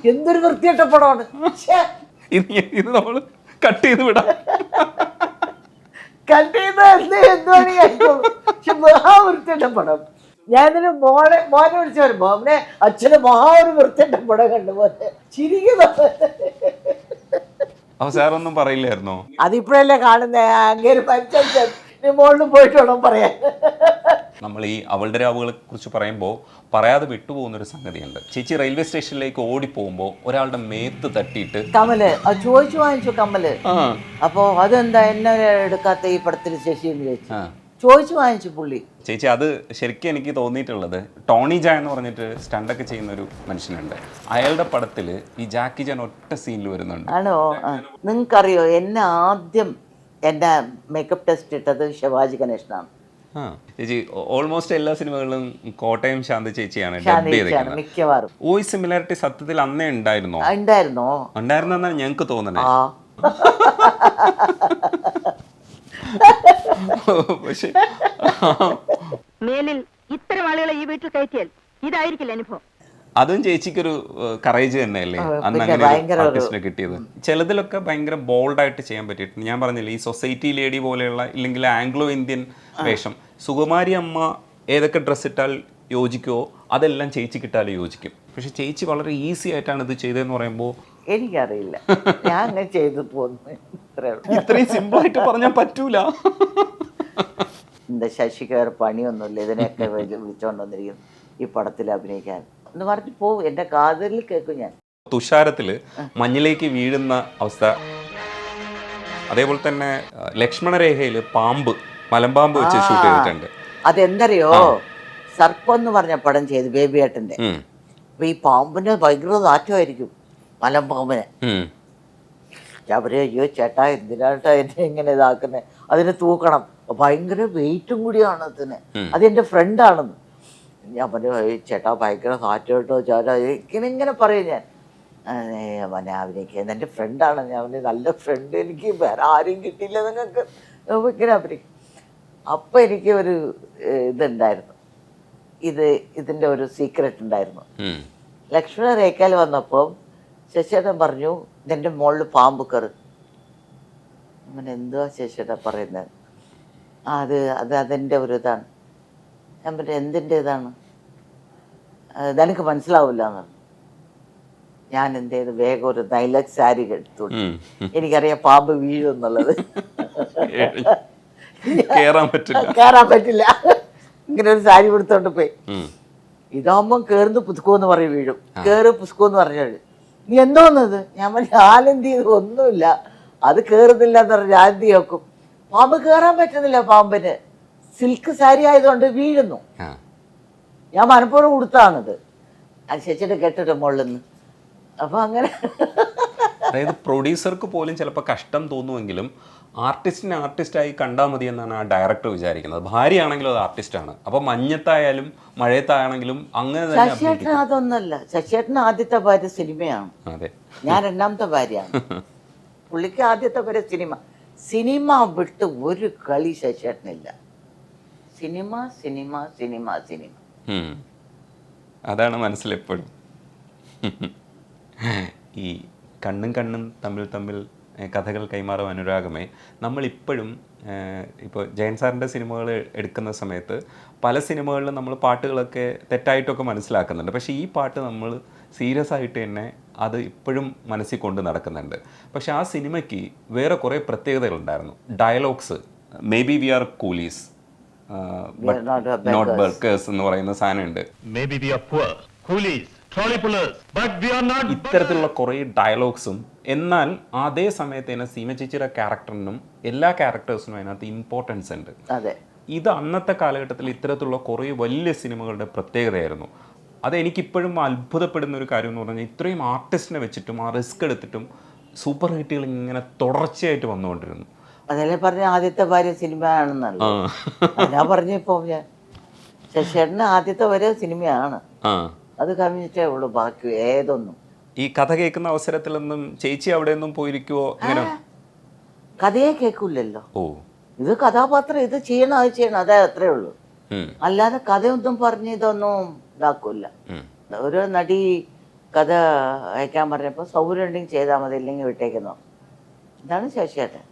എന്തൊരു വൃത്തിയിട്ട പടമാണ്. ഇത് നമ്മൾ കട്ട് ചെയ്ത് വിടാം. കട്ട് ചെയ്ത് എന്തുവാണി കഴിച്ചോളൂ. പക്ഷെ മഹാ വൃത്തിയിട്ട പടം. ഞാനിതിന് മോനെ വിളിച്ചു വരുമ്പോ അവനെ അച്ഛന് മഹാ ഒരു വൃത്തിയിട്ട പടം കണ്ടു പോലെ ചിരിക്കുന്നത്. അപ്പൊ സാറൊന്നും പറയില്ലായിരുന്നോ? അതിപ്പോഴല്ലേ കാണുന്നേ. അങ്ങേര് പരിചരിച്ച മോളിൽ പോയിട്ട് വേണം പറയാൻ. നമ്മൾ ഈ അവളുടെ രാവുകളെ കുറിച്ച് പറയുമ്പോൾ പറയാതെ വിട്ടുപോകുന്നൊരു സംഗതിയുണ്ട്. ചേച്ചി റെയിൽവേ സ്റ്റേഷനിലേക്ക് ഓടിപ്പോകുമ്പോൾ ഒരാളുടെ മേത്ത് തട്ടിയിട്ട് കമല് ചോദിച്ചു വാങ്ങിച്ചു കമല്. അപ്പോ അതെന്താ എന്നെ എടുക്കാത്ത ഈ പടത്തിൽ ശശിന്ന് ചോദിച്ചു വാങ്ങിച്ചു പുള്ളി. ചേച്ചി അത് ശരിക്കും എനിക്ക് തോന്നിയിട്ടുള്ളത് ടോണി ജാ എന്ന് പറഞ്ഞിട്ട് സ്റ്റണ്ടൊക്കെ ചെയ്യുന്ന ഒരു മനുഷ്യനുണ്ട്. അയാളുടെ പടത്തിൽ ഈ ജാക്കി ജാൻ ഒറ്റ സീനിൽ വരുന്നുണ്ട്. ആണോ? നിങ്ങൾക്കറിയോ എന്നെ ആദ്യം എൻ്റെ മേക്കപ്പ് ടെസ്റ്റ് ഇട്ടത് ശിവാജി ഗണേശനാണ്. ചേച്ചി ഓൾമോസ്റ്റ് എല്ലാ സിനിമകളിലും കോട്ടയം ശാന്തി ചേച്ചിയാണ് മിക്കവാറും. വോയിസ് സിമിലാരിറ്റി സത്യത്തിൽ അന്നേ ഉണ്ടായിരുന്നോ? ഉണ്ടായിരുന്നെന്നാണ് ഞങ്ങൾക്ക് തോന്നണേ. പക്ഷെ മേലിൽ ഇത്തരം ആളുകളെ ഈ വീട്ടിൽ കയറ്റിയാൽ ഇതായിരിക്കില്ല അനുഭവം. അതും ചേച്ചിക്കൊരു കറേജ് തന്നെയല്ലേ അന്ന് അങ്ങനെ ആർട്ടിസ്റ്റിനെ കിട്ടിയത്. ചിലതിലൊക്കെ ഭയങ്കര ബോൾഡായിട്ട് ചെയ്യാൻ പറ്റിയിട്ടുണ്ട്. ഞാൻ പറഞ്ഞില്ലേ ഈ സൊസൈറ്റി ലേഡി പോലെയുള്ള ഇല്ലെങ്കിൽ ആംഗ്ലോ ഇന്ത്യൻ വേഷം. സുകുമാരി അമ്മ ഏതൊക്കെ ഡ്രസ്സ് ഇട്ടാൽ യോജിക്കുമോ അതെല്ലാം ചേച്ചിക്ക് ഇട്ടാലും യോജിക്കും. പക്ഷെ ചേച്ചി വളരെ ഈസി ആയിട്ടാണ് ഇത് ചെയ്തതെന്ന് പറയുമ്പോൾ എനിക്കറിയില്ല, ഞാൻ അങ്ങനെ ചെയ്തു പോന്നു. ഇത്രയും സിമ്പിൾ ആയിട്ട് പറഞ്ഞാൽ പറ്റൂല. എന്താ ശശിക്ക് വേറെ പണിയൊന്നുമില്ല, ഇതിനെയൊക്കെ വിളിച്ചോണ്ട് വന്നിരിക്കുന്നു ഈ പടത്തിൽ അഭിനയിക്കാൻ എന്ന് പറഞ്ഞിട്ട് പോവും. എൻ്റെ കാതിൽ കേൾക്കും ഞാൻ. തുഷാരത്തില് മഞ്ഞിലേക്ക് വീഴുന്ന അവസ്ഥ, അതേപോലെ തന്നെ ലക്ഷ്മണരേഖയില് പാമ്പ് മലമ്പാമ്പ് വെച്ച് ഷൂട്ട് ചെയ്തിട്ടുണ്ട്. അതെന്തറിയോ, സർപ്പം എന്ന് പറഞ്ഞ പടം ചെയ്ത് ബേബിയേട്ടൻ്റെ. അപ്പൊ ഈ പാമ്പിന് ഭയങ്കര നാറ്റമായിരിക്കും മലമ്പാമ്പിന്. അവര് അയ്യോ ചേട്ടാ എന്തിനാട്ടാ എന്നെ ഇങ്ങനെ ഇതാക്കുന്നത്, അതിനെ തൂക്കണം, ഭയങ്കര വെയിറ്റും കൂടിയാണ് അതിന്. അതെൻ്റെ ഫ്രണ്ടാണെന്ന് ഞാൻ പറഞ്ഞു. ചേട്ടാ ഭയങ്കര കാറ്റ് കേട്ടോ ചേട്ടാ ഇങ്ങനെ പറയും ഞാൻ. അഭിനയിക്കുന്നത് എൻ്റെ ഫ്രണ്ടാണ്. ഞാൻ പറഞ്ഞു നല്ല ഫ്രണ്ട് എനിക്ക് വേറെ ആരും കിട്ടിയില്ല നിങ്ങൾക്ക് ഇങ്ങനെ അഭിനയിക്കും. അപ്പം എനിക്ക് ഒരു ഇതുണ്ടായിരുന്നു, ഇതിൻ്റെ ഒരു സീക്രട്ട് ഉണ്ടായിരുന്നു. ലക്ഷ്മണ രേഖയിൽ വന്നപ്പോൾ ശശിയേട്ടൻ പറഞ്ഞു ഇതെൻ്റെ മുകളിൽ പാമ്പ് കയറി. അങ്ങനെ എന്തുവാ ശശിയേട്ടൻ പറയുന്നത്? അതെൻ്റെ ഒരു ഇതാണ്. ഞാൻ പറഞ്ഞു എന്തിൻ്റെ ഇതാണ്? ഇതെനിക്ക് മനസ്സിലാവില്ല എന്നാണ്. ഞാൻ എന്ത് ചെയ്ത് വേഗം ഒരു നൈലക് സാരി എടുത്തു. എനിക്കറിയാം പാമ്പ് വീഴും എന്നുള്ളത്. കേറാൻ പറ്റില്ല. ഇങ്ങനെ ഒരു സാരി കൊടുത്തോണ്ട് പോയി. ഇതാകുമ്പോൾ കേറുന്നു പുതുക്കുമെന്ന് പറയും വീഴും, കേറ് പുസ്കുമെന്ന് പറഞ്ഞാൽ നീ എന്തോന്നത്? ഞാൻ പറഞ്ഞു ഞാനെന്ത് ചെയ്തു ഒന്നുമില്ല, അത് കേറുന്നില്ല എന്ന് പറഞ്ഞ് ഞാൻ എന്ത് നോക്കും. പാമ്പ് കേറാൻ പറ്റുന്നില്ല, പാമ്പിന് സിൽക്ക് സാരി ആയതുകൊണ്ട് വീഴുന്നു. ഞാൻ മനഃപൂർവ്വം കൊടുത്താണിത്. അത് ശശിയുടെ കെട്ടിട്ട് മുകളിൽ നിന്ന്. അപ്പൊ അങ്ങനെ അതായത് പ്രൊഡ്യൂസർക്ക് പോലും ചിലപ്പോൾ കഷ്ടം തോന്നുമെങ്കിലും ആർട്ടിസ്റ്റിനെ ആർട്ടിസ്റ്റായി കണ്ടാൽ മതി എന്നാണ് ആ ഡയറക്ടർ വിചാരിക്കുന്നത്. ഭാര്യയാണെങ്കിലും അത് ആർട്ടിസ്റ്റാണ്. അപ്പൊ മഞ്ഞത്തായാലും മഴയത്താണെങ്കിലും അങ്ങനെ തന്നെ. ശശിയേട്ടൻ അതൊന്നല്ല. ശശിയേട്ടന് ആദ്യത്തെ ഭാര്യ സിനിമയാണ്. അതെ, ഞാൻ രണ്ടാമത്തെ ഭാര്യയാണ്. പുള്ളിക്ക് ആദ്യത്തെ ഭാര്യ സിനിമ വിട്ട് ഒരു കളി ശശിയേട്ടനില്ല. Cinema cinema cinema cinema. അതാണ് മനസ്സിലെപ്പോഴും. ഈ കണ്ണും കണ്ണും തമ്മിൽ കഥകൾ കൈമാറും അനുരാഗമേ. നമ്മളിപ്പോഴും ഇപ്പോൾ ജയൻ സാറിൻ്റെ സിനിമകൾ എടുക്കുന്ന സമയത്ത് പല സിനിമകളിലും നമ്മൾ പാട്ടുകളൊക്കെ തെറ്റായിട്ടൊക്കെ മനസ്സിലാക്കുന്നുണ്ട്. പക്ഷേ ഈ പാട്ട് നമ്മൾ സീരിയസ് ആയിട്ട് തന്നെ അത് ഇപ്പോഴും മനസ്സിൽ കൊണ്ട് നടക്കുന്നുണ്ട്. പക്ഷെ ആ സിനിമയ്ക്ക് വേറെ കുറേ പ്രത്യേകതകളുണ്ടായിരുന്നു. Dialogues may be we are coolies not barkers എന്ന് പറയുന്ന സാധനമുണ്ട്. ഇത്തരത്തിലുള്ള കുറേ ഡയലോഗ്സും എന്നാൽ അതേ സമയത്ത് തന്നെ സീമ ചേച്ചിയുടെ ക്യാരക്ടറിനും എല്ലാ ക്യാരക്ടേഴ്സിനും അതിനകത്ത് ഇമ്പോർട്ടൻസ് ഉണ്ട്. ഇത് അന്നത്തെ കാലഘട്ടത്തിൽ ഇത്തരത്തിലുള്ള കുറേ വലിയ സിനിമകളുടെ പ്രത്യേകതയായിരുന്നു. അതെനിക്കിപ്പോഴും അത്ഭുതപ്പെടുന്ന ഒരു കാര്യം എന്ന് പറഞ്ഞാൽ ഇത്രയും ആർട്ടിസ്റ്റിനെ വെച്ചിട്ടും ആ റിസ്ക് എടുത്തിട്ടും സൂപ്പർ ഹിറ്റുകൾ ഇങ്ങനെ തുടർച്ചയായിട്ട് വന്നുകൊണ്ടിരുന്നു. അതല്ലേ പറഞ്ഞ ആദ്യത്തെ ഭാര്യ സിനിമയാണെന്നല്ല ഞാൻ പറഞ്ഞപ്പോ ശശിയേട്ടന് ആദ്യത്തെ വരെ സിനിമയാണ്. അത് കഴിഞ്ഞിട്ടേ ഉള്ളൂ ബാക്കി ഏതൊന്നും. ഈ കഥ കേൾക്കുന്ന അവസരത്തിലൊന്നും ചേച്ചി അവിടെ ഒന്നും പോയിരിക്കുവോ? കഥയെ കേൾക്കൂലല്ലോ. ഇത് കഥാപാത്രം ഇത് ചെയ്യണം അത് ചെയ്യണം അതേ അത്രേ ഉള്ളൂ. അല്ലാതെ കഥയൊന്നും പറഞ്ഞ് ഇതൊന്നും ഇതാക്കൂല. ഒരു നടി കഥ അയക്കാൻ പറഞ്ഞപ്പോൾ സൗകര്യം ഉണ്ടെങ്കിൽ ചെയ്താൽ മതി, ഇല്ലെങ്കിൽ വിട്ടേക്കുന്നു. ഇതാണ് ശശിയേട്ടൻ.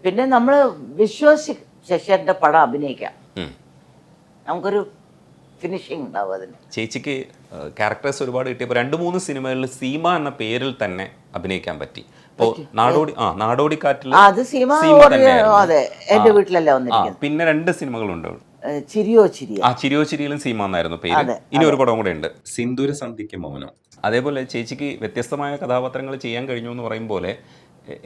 പിന്നെ നമ്മൾ വിശ്വസിച്ച് ശശിയേട്ടൻ്റെ പടം അഭിനയിക്കാം, നമുക്കൊരു ഫിനിഷിങ് ഉണ്ടാവും അതിന്. ചേച്ചിക്ക് ക്യാരക്ടേഴ്സ് ഒരുപാട് കിട്ടിയപ്പോൾ 2-3 സിനിമകളിൽ സീമ എന്ന പേരിൽ തന്നെ അഭിനയിക്കാൻ പറ്റി. ഇപ്പോൾ നാടോടിക്കാറ്റിൽ അത് സീമ, അതെ, എൻ്റെ വീട്ടിലല്ല വന്നിരിക്കുന്നത്. പിന്നെ 2 സിനിമകളുണ്ട്, ചിരിയോ ചിരിയോ. ചിരിയോ ചിരിയിലും സീമ എന്നായിരുന്നു പേര്. ഇനി ഒരു പടം കൂടെ ഉണ്ട്, സിന്ദൂര സന്ധ്യയ്ക്ക് മൗനം. അതേപോലെ ചേച്ചിക്ക് വ്യത്യസ്തമായ കഥാപാത്രങ്ങൾ ചെയ്യാൻ കഴിഞ്ഞു എന്ന് പറയും പോലെ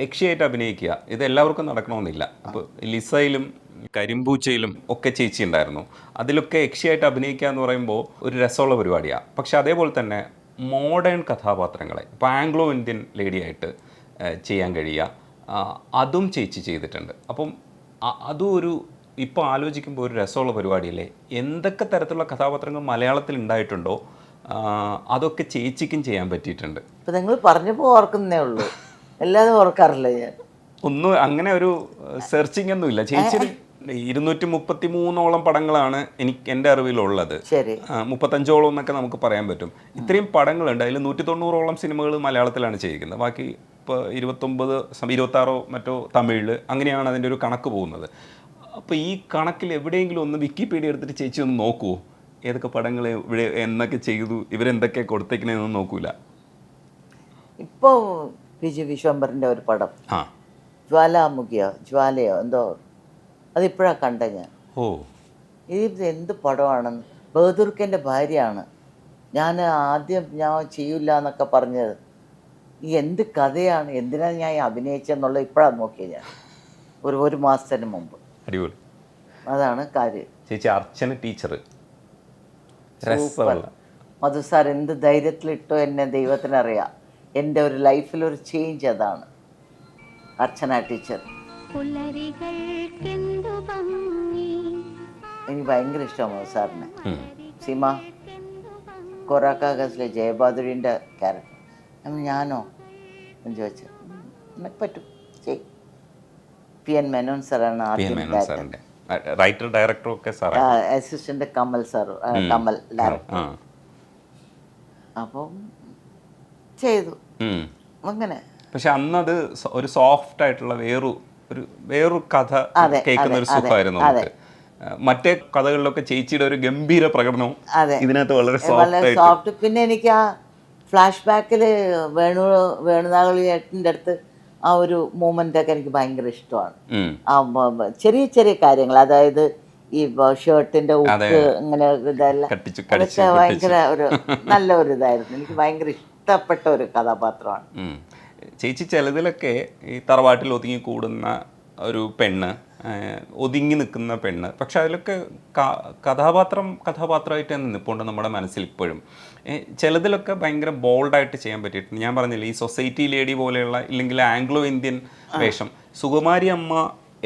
യക്ഷിയായിട്ട് അഭിനയിക്കുക ഇത് എല്ലാവർക്കും നടക്കണമെന്നില്ല. അപ്പോൾ ലിസയിലും കരിമ്പൂച്ചയിലും ഒക്കെ ചേച്ചി ഉണ്ടായിരുന്നു. അതിലൊക്കെ യക്ഷിയായിട്ട് അഭിനയിക്കുക എന്ന് പറയുമ്പോൾ ഒരു രസമുള്ള പരിപാടിയാണ്. പക്ഷെ അതേപോലെ തന്നെ മോഡേൺ കഥാപാത്രങ്ങളെ ഇപ്പോൾ ആംഗ്ലോ ഇന്ത്യൻ ലേഡിയായിട്ട് ചെയ്യാൻ കഴിയുക, അതും ചേച്ചി ചെയ്തിട്ടുണ്ട്. അപ്പം അതും ഒരു ഇപ്പോൾ ആലോചിക്കുമ്പോൾ ഒരു രസമുള്ള പരിപാടിയല്ലേ. എന്തൊക്കെ തരത്തിലുള്ള കഥാപാത്രങ്ങൾ മലയാളത്തിൽ ഉണ്ടായിട്ടുണ്ടോ അതൊക്കെ ചേച്ചിക്കും ചെയ്യാൻ പറ്റിയിട്ടുണ്ട്. ഇപ്പം നിങ്ങൾ പറഞ്ഞപ്പോൾ ഓർക്കുന്നേ ഉള്ളൂ, അല്ലാതെ ഓർക്കാറില്ല ഞാൻ. ഒന്നും അങ്ങനെ ഒരു സെർച്ചിങ് ഒന്നുമില്ല. ചേച്ചി 233ഓളം പടങ്ങളാണ് എൻ്റെ അറിവിലുള്ളത്. 35ഓളം എന്നൊക്കെ നമുക്ക് പറയാൻ പറ്റും. ഇത്രയും പടങ്ങളുണ്ട്. അതിൽ 190ഓളം സിനിമകൾ മലയാളത്തിലാണ് ചെയ്യിക്കുന്നത്. ബാക്കി ഇപ്പോൾ 26 മറ്റോ തമിഴിൽ, അങ്ങനെയാണ് അതിൻ്റെ ഒരു കണക്ക് പോകുന്നത്. അപ്പോൾ ഈ കണക്കിൽ എവിടെയെങ്കിലും ഒന്ന് വിക്കിപീഡിയ എടുത്തിട്ട് ചേച്ചി ഒന്ന് നോക്കുമോ, ഏതൊക്കെ പടങ്ങൾ ഇവിടെ എന്നൊക്കെ ചെയ്തു, ഇവരെന്തൊക്കെ കൊടുത്തേക്കണേന്നൊന്നും നോക്കൂല? ഇപ്പോൾ വിജയ് വിശ്വംഭരൻ്റെ ഒരു പടം, ജ്വാലയോ എന്തോ, അതിപ്പോഴാണ് കണ്ട ഞാൻ. ഇത് എന്ത് പടമാണെന്ന്. ബഹദൂർക്കൻ്റെ ഭാര്യയാണ്. ഞാൻ ആദ്യം ചെയ്യില്ല എന്നൊക്കെ പറഞ്ഞത്. ഈ എന്ത് കഥയാണ്, എന്തിനാണ് ഞാൻ അഭിനയിച്ചെന്നുള്ളത് ഇപ്പോഴാണ് നോക്കിയത് ഞാൻ, ഒരു മാസത്തിന് മുമ്പ്. അടിപൊളി. അതാണ് കാര്യം. ചേച്ചി അർച്ചന ടീച്ചർ മധു സാർ എന്ത് ധൈര്യത്തിലിട്ടോ എന്നെ ദൈവത്തിനറിയാം. എൻ്റെ ഒരു ലൈഫിലൊരു ചേഞ്ച് അതാണ് അർച്ചന ടീച്ചർ. എനിക്ക് ഭയങ്കര ഇഷ്ടമാണ് മധു സാറിനെ. സീമ കൊറാക്കാഗസിലെ ജയബാദുരിൻ്റെ ക്യാരക്ടർ ഞാനോ എന്ന് ചോദിച്ചു. എനിക്ക് പറ്റും, ചെയ്. PN മേനോൻ സാറാണ് ആദ്യം റൈറ്റർ ഡയറക്ടർ ഒക്കെ sir, assistant Kamal sir, Kamal director. അപ്പം ചെയ്തു അങ്ങനെ. പക്ഷെ അന്നത് ഒരു സോഫ്റ്റ് ആയിട്ടുള്ള വേറൊരു കഥ കേൾക്കുന്ന ഒരു സുഖമായിരുന്നു നമുക്ക്. മറ്റേ കഥകളിലൊക്കെ ചേച്ചിയുടെ ഒരു ഗംഭീര പ്രകടനവും ഇതിനകത്ത് വളരെ സോഫ്റ്റ്. പിന്നെ എനിക്ക് ആ ഫ്ലാഷ് ബാക്കിൽ വേണുനാഗളിയേട്ടൻ്റെ അടുത്ത് ആ ഒരു മൂമെൻ്റൊക്കെ എനിക്ക് ഭയങ്കര ഇഷ്ടമാണ്. ആ ചെറിയ ചെറിയ കാര്യങ്ങൾ, അതായത് ഈ ഷർട്ടിൻ്റെ ഉപ്പ് ഇങ്ങനെ ഇതെല്ലാം, അതൊക്കെ ഭയങ്കര ഒരു നല്ല ഒരു ഇതായിരുന്നു. എനിക്ക് ഭയങ്കര ഇഷ്ടപ്പെട്ട ഒരു കഥാപാത്രമാണ്. ചേച്ചി ചിലതിലൊക്കെ ഈ തറവാട്ടിൽ ഒതുങ്ങി കൂടുന്ന ഒരു പെണ്ണ്, ഒതുങ്ങി നിൽക്കുന്ന പെണ്ണ്, പക്ഷെ അതിലൊക്കെ കഥാപാത്രമായിട്ട് തന്നെ നിൽപ്പുണ്ട് നമ്മുടെ മനസ്സിൽ ഇപ്പോഴും. ചിലതിലൊക്കെ ഭയങ്കര ബോൾഡായിട്ട് ചെയ്യാൻ പറ്റിയിട്ടുണ്ട്. ഞാൻ പറഞ്ഞില്ലേ, ഈ സൊസൈറ്റി ലേഡി പോലെയുള്ള, ഇല്ലെങ്കിൽ ആംഗ്ലോ ഇന്ത്യൻ വേഷം, സുകുമാരി അമ്മ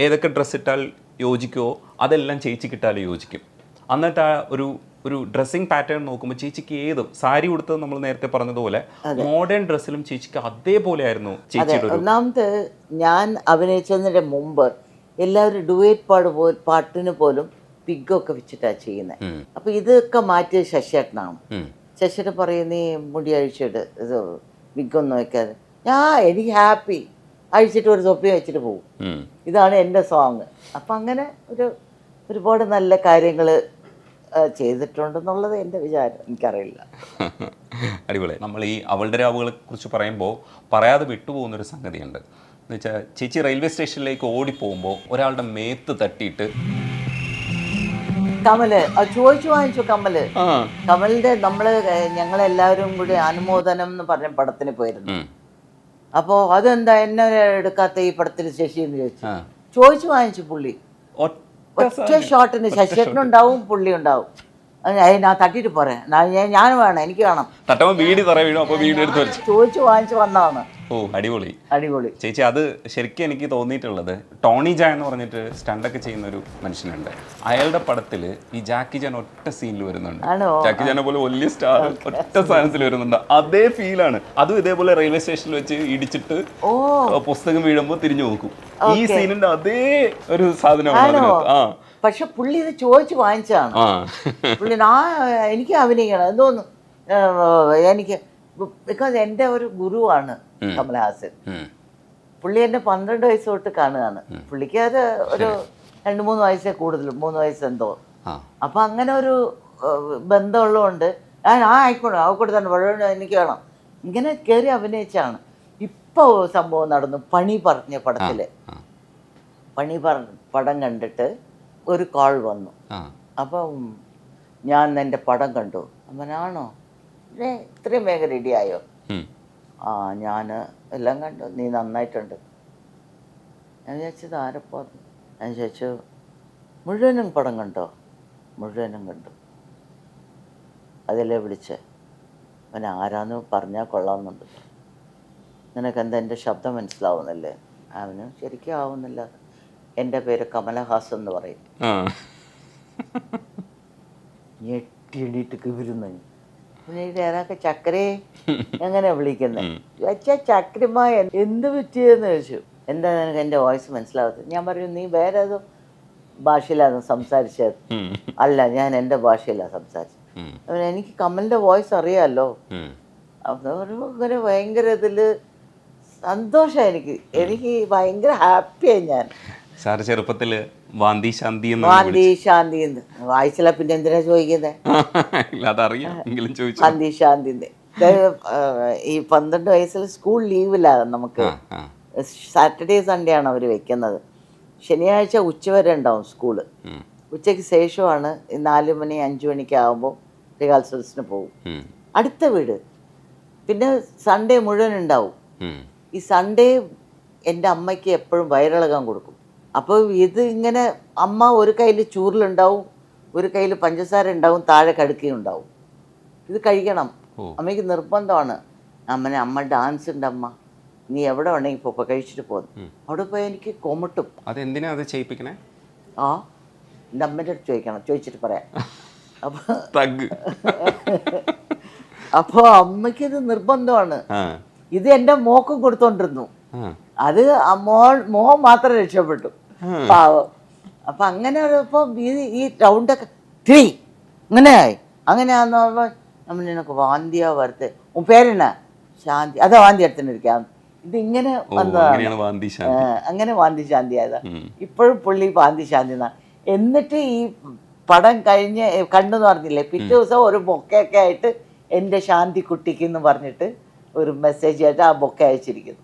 ഏതൊക്കെ ഡ്രസ്സ് ഇട്ടാൽ യോജിക്കുമോ അതെല്ലാം ചേച്ചിക്കിട്ടാലും യോജിക്കും. എന്നിട്ട് ആ ഒരു ഡ്രസ്സിങ് പാറ്റേൺ നോക്കുമ്പോൾ ചേച്ചിക്ക് ഏതും, സാരി ഉടുത്തത് നമ്മൾ നേരത്തെ പറഞ്ഞതുപോലെ മോഡേൺ ഡ്രസ്സിലും ചേച്ചിക്ക് അതേപോലെ ആയിരുന്നു ചേച്ചിയുടെ. ഒന്നാമത് ഞാൻ അഭിനയിച്ചതിൻ്റെ മുമ്പ് എല്ലാവരും ഡുവേറ്റ് പാട്ടിന് പോലും പിഗൊക്കെ വെച്ചിട്ടാണ് ചെയ്യുന്നത്. അപ്പം ഇതൊക്കെ മാറ്റിയത് ശശിയേട്ടനാണ്. ശശിയേട്ടൻ പറയും, നീ മുടി അഴിച്ചിട്ട് ഇത് വിഗൊന്നും വയ്ക്കാതെ. എനിക്ക് ഹാപ്പി, അഴിച്ചിട്ട് ഒരു തൊപ്പി വെച്ചിട്ട് പോകും. ഇതാണ് എൻ്റെ സോങ്. അപ്പം അങ്ങനെ ഒരുപാട് നല്ല കാര്യങ്ങൾ ചെയ്തിട്ടുണ്ടെന്നുള്ളത് എൻ്റെ വിചാരം, എനിക്കറിയില്ല. അടിപൊളി. നമ്മൾ ഈ അവളുടെ രാവുകളെ കുറിച്ച് പറയുമ്പോൾ പറയാതെ വിട്ടുപോകുന്നൊരു സംഗതിയുണ്ട്. എന്ന് വെച്ചാൽ ചേച്ചി റെയിൽവേ സ്റ്റേഷനിലേക്ക് ഓടിപ്പോകുമ്പോൾ ഒരാളുടെ മേത്ത് തട്ടിയിട്ട് കമല് ചോദിച്ചു വാങ്ങിച്ചു. കമലിന്റെ ഞങ്ങളെല്ലാവരും കൂടി അനുമോദനം എന്ന് പറഞ്ഞ പടത്തിന് പോയിരുന്നു. അപ്പോൾ അതെന്താ എന്നെ എടുക്കാത്ത ഈ പടത്തിൽ ശശി എന്ന് ചോദിച്ചു വാങ്ങിച്ചു. പുള്ളി ഒറ്റ ഷോട്ടിന് ശശിയേട്ടനുണ്ടാവും, പുള്ളി ഉണ്ടാവും. ഞാൻ തട്ടിയിട്ട് പറയാം, ഞാൻ വേണം, എനിക്ക് വേണം. ചോദിച്ചു വാങ്ങിച്ചു വന്നതാണ്. അടിപൊളി ചേച്ചി. അത് ശരിക്കും എനിക്ക് തോന്നിയിട്ടുള്ളത്, ടോണി ജാൻ എന്ന് പറഞ്ഞിട്ട് സ്റ്റണ്ടൊക്കെ ചെയ്യുന്ന ഒരു മനുഷ്യനുണ്ട്. അയാളുടെ പടത്തിൽ ഈ ജാക്കി ജാൻ ഒറ്റ സീനിൽ വരുന്നുണ്ട്. ജാക്കി ജാനെ പോലെ വലിയ സ്റ്റാർ ഒറ്റ സാധനത്തിൽ വരുന്നുണ്ട്. അതേ ഫീലാണ്. അതും ഇതേപോലെ റെയിൽവേ സ്റ്റേഷനിൽ വെച്ച് ഇടിച്ചിട്ട് പുസ്തകം വീഴുമ്പോൾ തിരിഞ്ഞു നോക്കും. ഈ സീനിന്റെ അതേ ഒരു സാധനമാണ്. പക്ഷെ പുള്ളി ഇത് ചോദിച്ചു വാങ്ങിച്ചാണ്. പുള്ളി എനിക്ക് അഭിനയിക്കണം എന്തോന്നു, എനിക്ക് ബിക്കോസ് എൻ്റെ ഒരു ഗുരുവാണ് കമലഹാസൻ. പുള്ളി എന്നെ 12 വയസ്സ് തൊട്ട് കാണുകയാണ്. പുള്ളിക്ക് അത് ഒരു 2-3 വയസ്സേ കൂടുതലും, 3 വയസ്സെന്തോ. അപ്പം അങ്ങനെ ഒരു ബന്ധമുള്ളതുകൊണ്ട് ആയിക്കോട്ടെ അവക്കൂടെ തന്നെ വളരെ എനിക്ക് വേണം ഇങ്ങനെ കയറി അഭിനയിച്ചാണ്. ഇപ്പോൾ സംഭവം നടന്നു. പണി പറഞ്ഞ പടത്തിൽ പടം കണ്ടിട്ട് ഒരു കോൾ വന്നു. അപ്പം ഞാൻ എൻ്റെ പടം കണ്ടു. അവനാണോ ഇത്രയും വേഗം റെഡിയായോ? ഞാൻ എല്ലാം കണ്ടു, നീ നന്നായിട്ടുണ്ട്. ഞാൻ ചോദിച്ചത് ആരപ്പോൾ? ഞാൻ ചോദിച്ചു മുഴുവനും പടം കണ്ടോ? മുഴുവനും കണ്ടു. അതിലെ വിളിച്ച് അവൻ ആരാന്ന് പറഞ്ഞാൽ കൊള്ളാമെന്നുണ്ട്. നിനക്കെന്താ എൻ്റെ ശബ്ദം മനസ്സിലാവുന്നില്ലേ? അവന് ശരിക്കും ആവുന്നില്ല. എൻ്റെ പേര് കമലഹാസൻ എന്ന് പറയും. ഞെട്ടി എണീറ്റ് കിവിരുന്നു. ഏതൊക്കെ ചക്കരേ എങ്ങനെ വിളിക്കുന്നത്? വെച്ചാൽ ചക്രമായ എന്ത് പറ്റിയെന്ന് ചോദിച്ചു. എന്താ നിനക്ക് എൻ്റെ വോയിസ് മനസ്സിലാവത്തത്? ഞാൻ പറഞ്ഞു നീ വേറെ ഏതോ ഭാഷയിലാണ് സംസാരിച്ചത്. അല്ല, ഞാൻ എൻ്റെ ഭാഷയിലാണ് സംസാരിച്ചത്. എനിക്ക് കമലിൻ്റെ വോയിസ് അറിയാമല്ലോ. ഇങ്ങനെ ഭയങ്കര ഇതിൽ സന്തോഷം. എനിക്ക് ഭയങ്കര ഹാപ്പിയായി. ഞാൻ സാറ് ചെറുപ്പത്തിൽ വാന്തി ശാന്തി വായിച്ചില്ല, പിന്നെ എന്തിനാ ചോദിക്കുന്നത്? വാന്തി ശാന്തി ഈ 12 വയസ്സിൽ സ്കൂൾ ലീവിലാണ് നമുക്ക്. സാറ്റർഡേ സൺഡേ ആണ് അവർ വെക്കുന്നത്. ശനിയാഴ്ച ഉച്ചവരെ ഉണ്ടാവും സ്കൂള്. ഉച്ചയ്ക്ക് ശേഷമാണ് 4 മണി 5 മണിക്ക് ആകുമ്പോൾ റിഹേഴ്സൽസിന് പോകും. അടുത്ത വീട്. പിന്നെ സൺഡേ മുഴുവൻ ഉണ്ടാവും. ഈ സൺഡേ എൻ്റെ അമ്മയ്ക്ക് എപ്പോഴും വയറിളകാൻ കൊടുക്കും. അപ്പോൾ ഇത് ഇങ്ങനെ അമ്മ ഒരു കയ്യിൽ ചൂറിലുണ്ടാവും, ഒരു കയ്യിൽ പഞ്ചസാര ഉണ്ടാവും, താഴെ കടുക്കയും ഉണ്ടാവും. ഇത് കഴിക്കണം. അമ്മയ്ക്ക് നിർബന്ധമാണ്. അമ്മ ഡാൻസ് ഉണ്ട്, അമ്മ നീ എവിടെ വേണമെങ്കിൽ ഇപ്പോൾ കഴിച്ചിട്ട് പോകുന്നു. അവിടെ പോയി എനിക്ക് കൊമട്ടും. അതെന്തിനാ അത് ചെയ്യിപ്പിക്കണേ? എൻ്റെ അമ്മേൻ്റെ അടുത്ത് ചോദിക്കണം, ചോദിച്ചിട്ട് പറയാം. അപ്പോൾ അമ്മയ്ക്കിത് നിർബന്ധമാണ്. ഇത് എൻ്റെ മോക്കും കൊടുത്തോണ്ടിരുന്നു. അത് മോഹൻ മാത്രം രക്ഷപ്പെട്ടു, പാവം. അപ്പം അങ്ങനെ ഇപ്പം ഈ റൗണ്ടൊക്കെ ഇങ്ങനെയായി. അങ്ങനെയാന്ന് പറയുമ്പോൾ നമ്മൾ നിനക്ക് വാന്തിയാ വരത്തെ ഉൻ പേരെന്നാ? ശാന്തി. അതാ വാന്തി എടുത്തിട്ടിരിക്കാം. ഇതിങ്ങനെ വന്നതാണ്. അങ്ങനെ വാന്തി ശാന്തി ആയതാ. ഇപ്പോഴും പുള്ളി വാന്തി ശാന്തി എന്നാ. എന്നിട്ട് ഈ പടം കഴിഞ്ഞ് കണ്ടെന്ന് പറഞ്ഞില്ലേ, പിറ്റേ ദിവസം ഒരു ബൊക്കയൊക്കെ ആയിട്ട് എൻ്റെ ശാന്തി കുട്ടിക്ക് എന്ന് പറഞ്ഞിട്ട് ഒരു മെസ്സേജ് ആയിട്ട് ആ ബൊക്കെ അയച്ചിരിക്കുന്നു.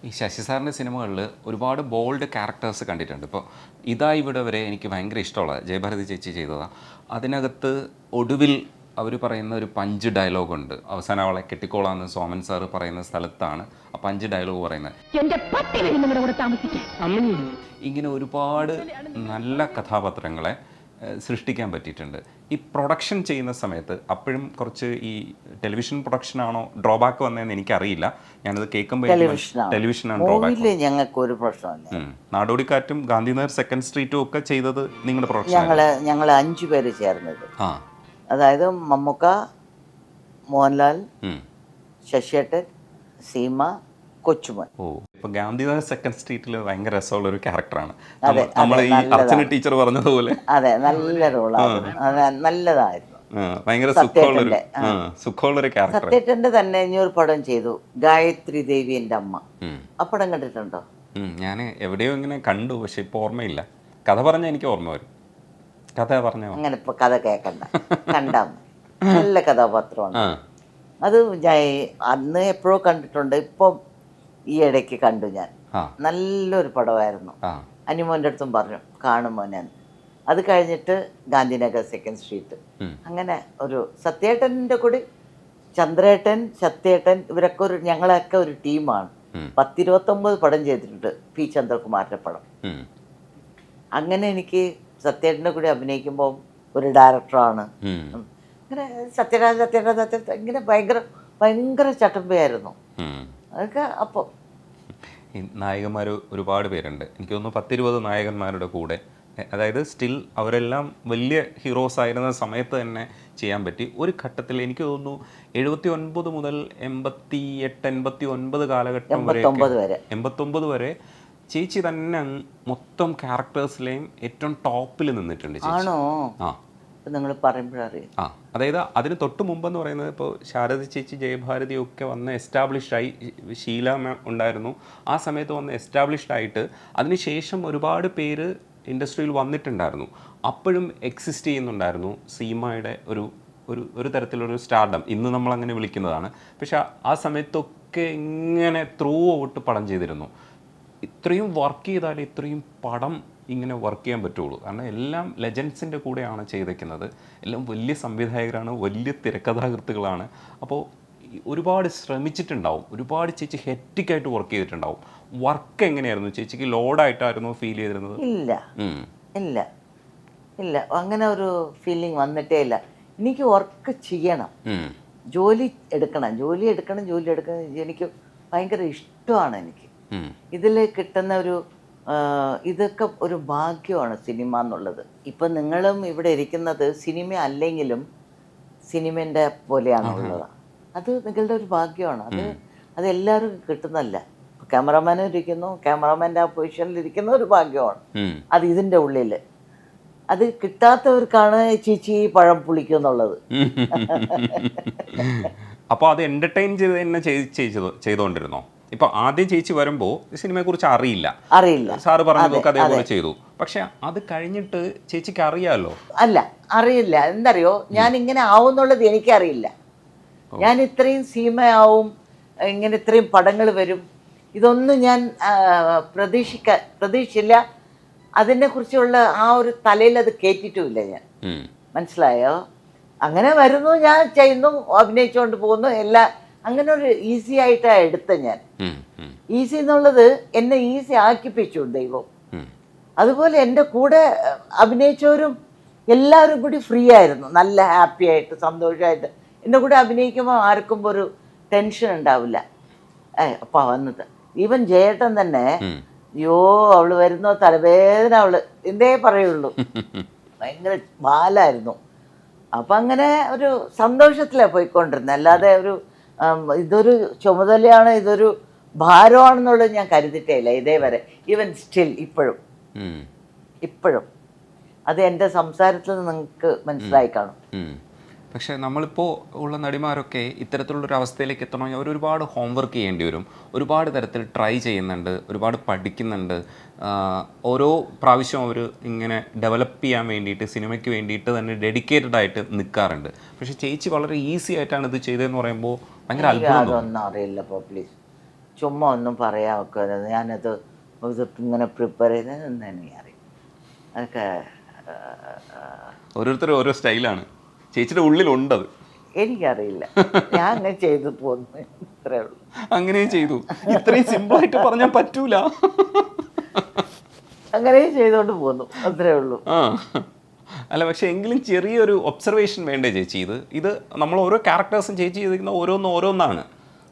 ഈ ശശി സാറിൻ്റെ സിനിമകളിൽ ഒരുപാട് ബോൾഡ് ക്യാരക്ടേഴ്സ് കണ്ടിട്ടുണ്ട്. ഇപ്പോൾ ഇതാ ഇവിടെ വരെ എനിക്ക് ഭയങ്കര ഇഷ്ടമുള്ള ജയഭാരതി ചേച്ചി ചെയ്തതാണ്. അതിനകത്ത് ഒടുവിൽ അവർ പറയുന്ന ഒരു പഞ്ച് ഡയലോഗുണ്ട്. അവസാനം അവളെ കെട്ടിക്കോളാന്ന് സോമൻ സാറ് പറയുന്ന സ്ഥലത്താണ് ആ പഞ്ച് ഡയലോഗ് പറയുന്നത്. ഇങ്ങനെ ഒരുപാട് നല്ല കഥാപാത്രങ്ങളെ സൃഷ്ടിക്കാൻ പറ്റിയിട്ടുണ്ട്. ഈ പ്രൊഡക്ഷൻ ചെയ്യുന്ന സമയത്ത് അപ്പോഴും കുറച്ച് ഈ ടെലിവിഷൻ പ്രൊഡക്ഷനാണോ ഡ്രോബാക്ക് വന്നതെന്ന് എനിക്കറിയില്ല. ഞാനത് കേൾക്കുമ്പോൾ ടെലിവിഷനാണ് ഡ്രോബാക്ക്. ഞങ്ങൾക്ക് ഒരു പ്രശ്നമില്ല. നാടോടിക്കാറ്റും ഗാന്ധിനഗർ സെക്കൻഡ് സ്ട്രീറ്റും ഒക്കെ ചെയ്തത് നിങ്ങളുടെ പ്രൊഡക്ഷൻ. ഞങ്ങൾ 5 പേര് ചേർന്നത്. അതായത് മമ്മൂക്ക, മോഹൻലാൽ, ശശിയേട്ടൻ, സീമ, കൊച്ചുമോൻ. ഇപ്പൊ ഗാന്ധിനഗർ സെക്കൻഡ് സ്ട്രീറ്റിൽ ഭയങ്കര രസമുള്ള ഒരു ക്യാരക്ടറാണ്. നമ്മൾ ഈ അർച്ചന ടീച്ചർ പറഞ്ഞതുപോലെ. അതെ, നല്ല റോളാണ്. നല്ലതായിരുന്നു. ഭയങ്കര സുഖമുള്ളൊരു ക്യാരക്ടർ. സത്യേട്ടൻ്റെ തന്നെ ഇനിയൊരു പടം ചെയ്തു, ഗായത്രി ദേവി എൻ്റെ അമ്മ. ആ പടം കണ്ടിട്ടുണ്ടോ? ഞാൻ എവിടെയോ ഇങ്ങനെ കണ്ടു, പക്ഷെ ഇപ്പൊ ഓർമ്മയില്ല. കഥ പറഞ്ഞാൽ എനിക്ക് ഓർമ്മ വരും. കഥ പറഞ്ഞ അങ്ങനെ ഇപ്പൊ കഥ കേൾക്കണ്ട, കണ്ടാ നല്ല കഥാപാത്രമാണ് അത്. ഞാൻ അന്ന് എപ്പോഴോ കണ്ടിട്ടുണ്ട്, ഇപ്പം ഈ ഇടയ്ക്ക് കണ്ടു ഞാൻ. നല്ലൊരു പടമായിരുന്നു. അനിമോൻ്റെ അടുത്തും പറഞ്ഞു കാണുമോനെ. അത് കഴിഞ്ഞിട്ട് ഗാന്ധിനഗർ സെക്കൻഡ് സ്ട്രീറ്റ്. അങ്ങനെ ഒരു സത്യേട്ടൻ്റെ കൂടി ചന്ദ്രേട്ടൻ, സത്യേട്ടൻ ഇവരൊക്കെ ഞങ്ങളൊക്കെ ഒരു ടീമാണ്. 10-29 പടം ചെയ്തിട്ടുണ്ട്. പി ചന്ദ്രകുമാറിൻ്റെ പടം. അങ്ങനെ എനിക്ക് സത്യേട്ടൻ്റെ കൂടി അഭിനയിക്കുമ്പോൾ ഒരു ഡയറക്ടറാണ്. അങ്ങനെ സത്യരാജ് ഇങ്ങനെ ഭയങ്കര ചട്ടമ്പയായിരുന്നു അതൊക്കെ. അപ്പോൾ നായകന്മാർ ഒരുപാട് പേരുണ്ട്. എനിക്ക് തോന്നുന്നു 10-20 നായകന്മാരുടെ കൂടെ, അതായത് സ്റ്റിൽ അവരെല്ലാം വലിയ ഹീറോസ് ആയിരുന്ന സമയത്ത് തന്നെ ചെയ്യാൻ പറ്റി. ഒരു ഘട്ടത്തിൽ എനിക്ക് തോന്നുന്നു 79 മുതൽ 88-89 കാലഘട്ടം വരെ 89 വരെ ചേച്ചി തന്നെ മൊത്തം ക്യാരക്ടേഴ്സിലെയും ഏറ്റവും ടോപ്പിൽ നിന്നിട്ടുണ്ട് ചേച്ചി. ഇപ്പം നിങ്ങൾ പറയുമ്പോഴറിയാം. ആ, അതായത് അതിന് തൊട്ട് മുമ്പെന്ന് പറയുന്നത് ഇപ്പോൾ ശാരദ ചേച്ചി, ജയഭാരതി ഒക്കെ വന്ന് എസ്റ്റാബ്ലിഷ്ഡായി, ഷീല മാം ഉണ്ടായിരുന്നു, ആ സമയത്ത് വന്ന് എസ്റ്റാബ്ലിഷ്ഡ് ആയിട്ട് അതിനുശേഷം ഒരുപാട് പേര് ഇൻഡസ്ട്രിയിൽ വന്നിട്ടുണ്ടായിരുന്നു. അപ്പോഴും എക്സിസ്റ്റ് ചെയ്യുന്നുണ്ടായിരുന്നു സീമയുടെ ഒരു തരത്തിലൊരു സ്റ്റാർഡം, ഇന്ന് നമ്മളങ്ങനെ വിളിക്കുന്നതാണ്. പക്ഷെ ആ സമയത്തൊക്കെ ഇങ്ങനെ ത്രൂ ഔട്ട് പടം ചെയ്തിരുന്നു. ഇത്രയും വർക്ക് ചെയ്താൽ ഇത്രയും പടം ഇങ്ങനെ വർക്ക് ചെയ്യാൻ പറ്റുള്ളൂ. കാരണം എല്ലാം ലെജൻസിൻ്റെ കൂടെയാണ് ചെയ്തേക്കുന്നത്, എല്ലാം വലിയ സംവിധായകരാണ്, വലിയ തിരക്കഥാകൃത്തുകളാണ്. അപ്പോൾ ഒരുപാട് ശ്രമിച്ചിട്ടുണ്ടാവും, ഒരുപാട് ചേച്ചി ഹെക്റ്റിക്കായിട്ട് വർക്ക് ചെയ്തിട്ടുണ്ടാവും. വർക്ക് എങ്ങനെയായിരുന്നു ചേച്ചിക്ക്? ലോഡായിട്ടായിരുന്നു ഫീൽ ചെയ്തിരുന്നത്? ഇല്ല ഇല്ല ഇല്ല, അങ്ങനെ ഒരു ഫീലിംഗ് വന്നിട്ടേ ഇല്ല. എനിക്ക് വർക്ക് ചെയ്യണം, ജോലി എടുക്കണം. എനിക്ക് ഭയങ്കര ഇഷ്ടമാണ്. എനിക്ക് ഇതിൽ കിട്ടുന്ന ഇതൊക്കെ ഒരു ഭാഗ്യമാണ് സിനിമ എന്നുള്ളത്. ഇപ്പം നിങ്ങളും ഇവിടെ ഇരിക്കുന്നത് സിനിമ അല്ലെങ്കിലും സിനിമേൻ്റെ പോലെയാണ് ഉള്ളത്. അത് നിങ്ങളുടെ ഒരു ഭാഗ്യമാണ്. അത് എല്ലാവരും കിട്ടുന്നതല്ല. ക്യാമറമാനും ഇരിക്കുന്നു, ക്യാമറമാൻ്റെ ആ പൊസിഷനിൽ ഇരിക്കുന്ന ഒരു ഭാഗ്യമാണ് അത്. ഇതിൻ്റെ ഉള്ളിൽ അത് കിട്ടാത്തവർക്കാണ് ചേച്ചി പഴം പുളിക്കും എന്നുള്ളത്. അപ്പോൾ അത് എൻ്റർടൈൻ ചെയ്ത് തന്നെ ചെയ്തുകൊണ്ടിരുന്നോ? ഇപ്പൊ ആദ്യം ചേച്ചി വരുമ്പോൾ സിനിമയെക്കുറിച്ച് അറിയില്ല, സാറ് പറഞ്ഞതൊക്കെ അതേപോലെ ചെയ്തു. പക്ഷെ അത് കഴിഞ്ഞിട്ട് ചേച്ചിക്ക് അറിയാമല്ലോ. അല്ല, അറിയില്ല. എന്തറിയോ, ഞാൻ ഇങ്ങനെ ആവുന്നുള്ളത് എനിക്കറിയില്ല. ഞാൻ ഇത്രയും സീമയാവും, ഇങ്ങനെ ഇത്രയും പടങ്ങൾ വരും, ഇതൊന്നും ഞാൻ പ്രതീക്ഷിച്ചില്ല. അതിനെക്കുറിച്ചുള്ള ആ ഒരു തലയിൽ അത് കയറ്റിയിട്ടുമില്ല ഞാൻ. മനസ്സിലായോ? അങ്ങനെ വരുന്നു, ഞാൻ ചെയ്യുന്നു, അഭിനയിച്ചുകൊണ്ട് പോകുന്നു, അങ്ങനെ ഒരു ഈസി ആയിട്ടാണ് എടുത്ത ഞാൻ. ഈസി എന്നുള്ളത് എന്നെ ഈസി ആക്കിപ്പിച്ചു ദൈവം. അതുപോലെ എൻ്റെ കൂടെ അഭിനയിച്ചവരും എല്ലാവരും കൂടി ഫ്രീ ആയിരുന്നു, നല്ല ഹാപ്പി ആയിട്ട് സന്തോഷമായിട്ട്. എൻ്റെ കൂടെ അഭിനയിക്കുമ്പോൾ ആർക്കും ഒരു ടെൻഷൻ ഉണ്ടാവില്ല. അപ്പം വന്നത് ഈവൻ ജയേട്ടൻ തന്നെ, അയ്യോ അവള് വരുന്നോ തലവേദന, അവള് എന്തേ പറയുള്ളൂ, ഭയങ്കര ബാലായിരുന്നു. അപ്പം അങ്ങനെ ഒരു സന്തോഷത്തിലാണ് പോയിക്കൊണ്ടിരുന്നത്. അല്ലാതെ ഇതൊരു ചുമതലയാണ്, ഇതൊരു ഭാരമാണെന്നുള്ളത് ഞാൻ കരുതിയിട്ടേ ഇല്ല ഇതേവരെ. ഈവൻ സ്റ്റിൽ ഇപ്പോഴും അത് എൻ്റെ സംസാരത്തിൽ നിന്ന് നിങ്ങൾക്ക് മനസ്സിലായി കാണും. പക്ഷേ നമ്മളിപ്പോൾ ഉള്ള നടിമാരൊക്കെ ഇത്തരത്തിലുള്ളൊരു അവസ്ഥയിലേക്ക് എത്തണമെങ്കിൽ അവർ ഒരുപാട് ഹോംവർക്ക് ചെയ്യേണ്ടി വരും, ഒരുപാട് തരത്തിൽ ട്രൈ ചെയ്യുന്നുണ്ട്, ഒരുപാട് പഠിക്കുന്നുണ്ട്. ഓരോ പ്രാവശ്യം അവർ ഇങ്ങനെ ഡെവലപ്പ് ചെയ്യാൻ വേണ്ടിയിട്ട്, സിനിമയ്ക്ക് വേണ്ടിയിട്ട് തന്നെ ഡെഡിക്കേറ്റഡ് ആയിട്ട് നിൽക്കാറുണ്ട്. പക്ഷേ ചേച്ചി വളരെ ഈസി ആയിട്ടാണ് ഇത് ചെയ്തതെന്ന് പറയുമ്പോൾ ഭയങ്കര അത്ഭുതം. അതൊന്നും അറിയില്ല, പ്ലീസ് ചുമ്മാ ഒന്നും പറയാൻ വെക്കരുത്. ഞാനത് ഇങ്ങനെ പ്രിപ്പയർ ചെയ്തതെന്ന് എനിക്ക് അറിയാം. അതൊക്കെ ഓരോരുത്തരും ഓരോ സ്റ്റൈലാണ്, ചേച്ചിയുടെ ഉള്ളിലുണ്ടത്. എനിക്കറിയില്ല, ഞാൻ അങ്ങനെ ചെയ്തു പോന്നു, ഇത്രേ ഉള്ളൂ. അങ്ങനെ ചെയ്തു, ഇത്രയും സിമ്പിളായിട്ട് പറഞ്ഞാൽ പറ്റൂല. അങ്ങനെ ചെയ്തുകൊണ്ട് പോന്നു, അത്രേ ഉള്ളൂ. അല്ല, പക്ഷെ എങ്കിലും ചെറിയൊരു ഒബ്സർവേഷൻ വേണ്ടേ ചേച്ചി? ഇത് നമ്മൾ ഓരോ ക്യാരക്ടേഴ്സും ചേച്ചി ചെയ്തിരിക്കുന്ന ഓരോന്നാണ്.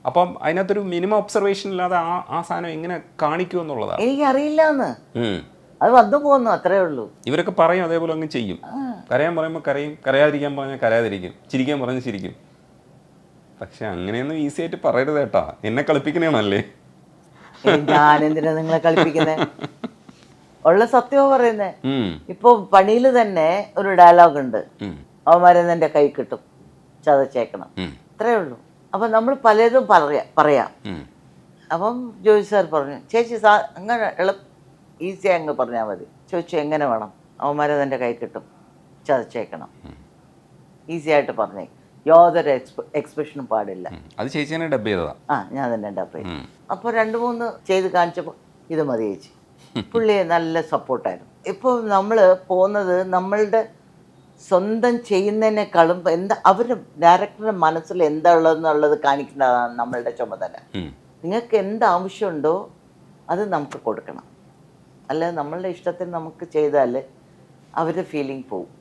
അപ്പം അതിനകത്തൊരു മിനിമം ഒബ്സർവേഷൻ ഇല്ലാതെ ആ സാധനം എങ്ങനെ കാണിക്കുമെന്നുള്ളതാണ്. എനിക്കറിയില്ല എന്ന്, അത് വന്നു പോകുന്നു, അത്രേ ഉള്ളൂ. ഇവരൊക്കെ പറയും, അതേപോലെ അങ്ങ് ചെയ്യും. കരയാൻ പറയുമ്പോൾ കരയും, കരയാതിരിക്കാൻ പറഞ്ഞാൽ കരയാതിരിക്കും, ചിരിക്കാൻ പറഞ്ഞ് ചിരിക്കും. പക്ഷെ അങ്ങനെയൊന്നും ഈസി ആയിട്ട് പറയരുത് കേട്ടാ, എന്നെ കളിപ്പിക്കണേണല്ലേ. ഞാനെന്തിനാ നിങ്ങളെ കളിപ്പിക്കുന്നത്? ഉള്ള സത്യവും പറയുന്നേ. ഇപ്പൊ പണിയിൽ തന്നെ ഒരു ഡയലോഗ് ഉണ്ട്, അവന്മാരെന്ന് എൻ്റെ കൈ കിട്ടും, ചതച്ചേക്കണം, ഇത്രേ ഉള്ളൂ. അപ്പം നമ്മൾ പലതും പറയാം. അപ്പം ജോയി സാർ പറഞ്ഞു, ചേച്ചി അങ്ങനെ ഈസി അങ്ങ് പറഞ്ഞാൽ മതി. ചോദിച്ചു എങ്ങനെ വേണം? അവന്മാരെ എൻ്റെ കൈ കിട്ടും, ചതച്ചേക്കണം, ഈസി ആയിട്ട് പറഞ്ഞേ, യാതൊരു എക്സ്പ്രഷനും പാടില്ല. അത് ചേച്ചി തന്നെ ഡബ് ചെയ്തതാ? ഞാൻ തന്നെ ഡബ് ചെയ്തു. അപ്പോൾ 2-3 ചെയ്ത് കാണിച്ചപ്പോൾ ഇത് മതി ചേച്ചി. പുള്ളി നല്ല സപ്പോർട്ടായിരുന്നു. ഇപ്പോൾ നമ്മൾ പോകുന്നത് നമ്മളുടെ സ്വന്തം ചെയ്യുന്നതിനേക്കാളും അവരുടെ ഡയറക്ടറുടെ മനസ്സിൽ എന്താ ഉള്ളതെന്നുള്ളത് കാണിക്കുന്നതാണ് നമ്മളുടെ ചുമതല. നിങ്ങൾക്ക് എന്ത് ആവശ്യമുണ്ടോ അത് നമുക്ക് കൊടുക്കണം. അല്ലാതെ നമ്മളുടെ ഇഷ്ടത്തിന് നമുക്ക് ചെയ്താൽ അവരുടെ ഫീലിംഗ് പോവും.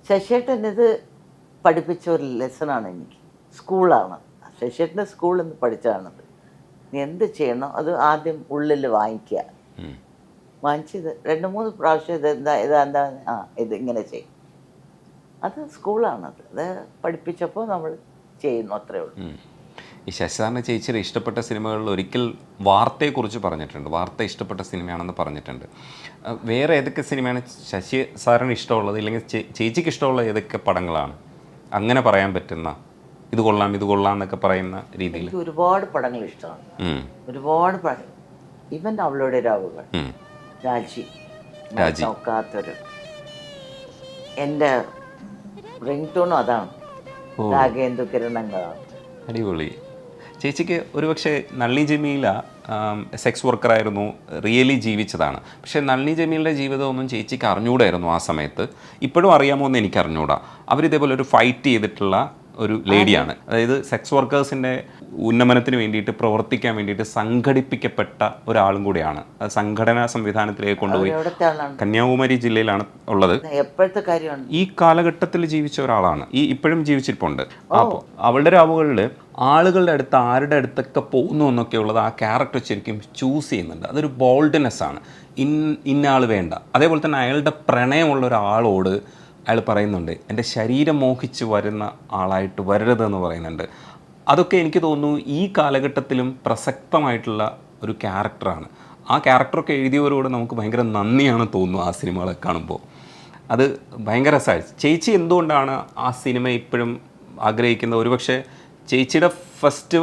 ശശിയേട്ടൻ ഇത് പഠിപ്പിച്ച ഒരു ലെസണാണ് എനിക്ക്, സ്കൂളാണ്. ശശിയേട്ടൻ്റെ സ്കൂളിൽ നിന്ന് പഠിച്ചതാണത്. നീ എന്ത് ചെയ്യണം അത് ആദ്യം ഉള്ളിൽ വാങ്ങിക്കുക. വാങ്ങിച്ചത് 2-3 പ്രാവശ്യം ഇതെന്താ ഇത് ഇങ്ങനെ ചെയ്യും. അത് സ്കൂളാണത്. അത് പഠിപ്പിച്ചപ്പോൾ നമ്മൾ ചെയ്യുന്നു, അത്രേ ഉള്ളൂ. ഈ ശശി സാറിന് ചേച്ചിയുടെ ഇഷ്ടപ്പെട്ട സിനിമകളിൽ ഒരിക്കൽ വാർത്തയെക്കുറിച്ച് പറഞ്ഞിട്ടുണ്ട്, വാർത്ത ഇഷ്ടപ്പെട്ട സിനിമയാണെന്ന് പറഞ്ഞിട്ടുണ്ട്. വേറെ ഏതൊക്കെ സിനിമയാണ് ശശി സാറിന് ഇഷ്ടമുള്ളത്, ഇല്ലെങ്കിൽ ചേച്ചിക്ക് ഇഷ്ടമുള്ള ഏതൊക്കെ പടങ്ങളാണ് അങ്ങനെ പറയാൻ പറ്റുന്ന ഇത് കൊള്ളാം ഇത് കൊള്ളാം എന്നൊക്കെ പറയുന്ന രീതിയിൽ? എനിക്ക് ഒരുപാട് പടങ്ങൾ ഇഷ്ടമാണ്, ഒരുപാട് പടം. ഇവൻ അവളുടെ രാവുകൾ, രാജി നോക്കാത്തൊരു, എൻ്റെ റിംഗ് ടോണും അതാണ്, രാഗേന്ദു കിരണങ്ങളാണ്. അടിപൊളി. ചേച്ചിക്ക് ഒരുപക്ഷെ നളിനി ജമീല സെക്സ് വർക്കറായിരുന്നു, റിയലി ജീവിച്ചതാണ്. പക്ഷേ നളിനി ജമീലിൻ്റെ ജീവിതമൊന്നും ചേച്ചിക്ക് അറിഞ്ഞൂടായിരുന്നു ആ സമയത്ത്. ഇപ്പോഴും അറിയാമോ എന്ന് എനിക്ക് അറിഞ്ഞൂടാ. അവരിതേപോലെ ഒരു ഫൈറ്റ് ചെയ്തിട്ടുള്ള ഒരു ലേഡിയാണ്. അതായത് സെക്സ് വർക്കേഴ്സിൻ്റെ ഉന്നമനത്തിന് വേണ്ടിയിട്ട് പ്രവർത്തിക്കാൻ വേണ്ടിയിട്ട് സംഘടിപ്പിക്കപ്പെട്ട ഒരാളും കൂടിയാണ്. അത് സംഘടനാ സംവിധാനത്തിലേക്ക് കൊണ്ടുപോയി. കന്യാകുമാരി ജില്ലയിലാണ് ഉള്ളത്. എപ്പോഴത്തെ കാര്യമാണ്, ഈ കാലഘട്ടത്തിൽ ജീവിച്ച ഒരാളാണ്, ഇപ്പോഴും ജീവിച്ചിരിപ്പുണ്ട്. അപ്പോൾ അവളുടെ രാവുകളിൽ ആളുകളുടെ അടുത്ത് ആരുടെ അടുത്തൊക്കെ പോകുന്നു എന്നൊക്കെ ഉള്ളത് ആ ക്യാരക്ടർ ശരിക്കും ചൂസ് ചെയ്യുന്നുണ്ട്. അതൊരു ബോൾഡ്നെസ് ആണ്. ഇന്നയാൾ വേണ്ട. അതേപോലെ തന്നെ അയാളുടെ പ്രണയമുള്ള ഒരാളോട് അയാൾ പറയുന്നുണ്ട്, എൻ്റെ ശരീരം മോഹിച്ച് വരുന്ന ആളായിട്ട് വരരുതെന്ന് പറയുന്നുണ്ട്. അതൊക്കെ എനിക്ക് തോന്നുന്നു ഈ കാലഘട്ടത്തിലും പ്രസക്തമായിട്ടുള്ള ഒരു ക്യാരക്ടറാണ്. ആ ക്യാരക്ടറൊക്കെ എഴുതിയവരോട് നമുക്ക് ഭയങ്കര നന്ദിയാണ് തോന്നുന്നു ആ സിനിമകളെ കാണുമ്പോൾ. അത് ഭയങ്കര രസമായി. ചേച്ചി എന്തുകൊണ്ടാണ് ആ സിനിമ ഇപ്പോഴും ആഗ്രഹിക്കുന്നത്? ഒരുപക്ഷെ ചേച്ചിയുടെ ഫസ്റ്റ്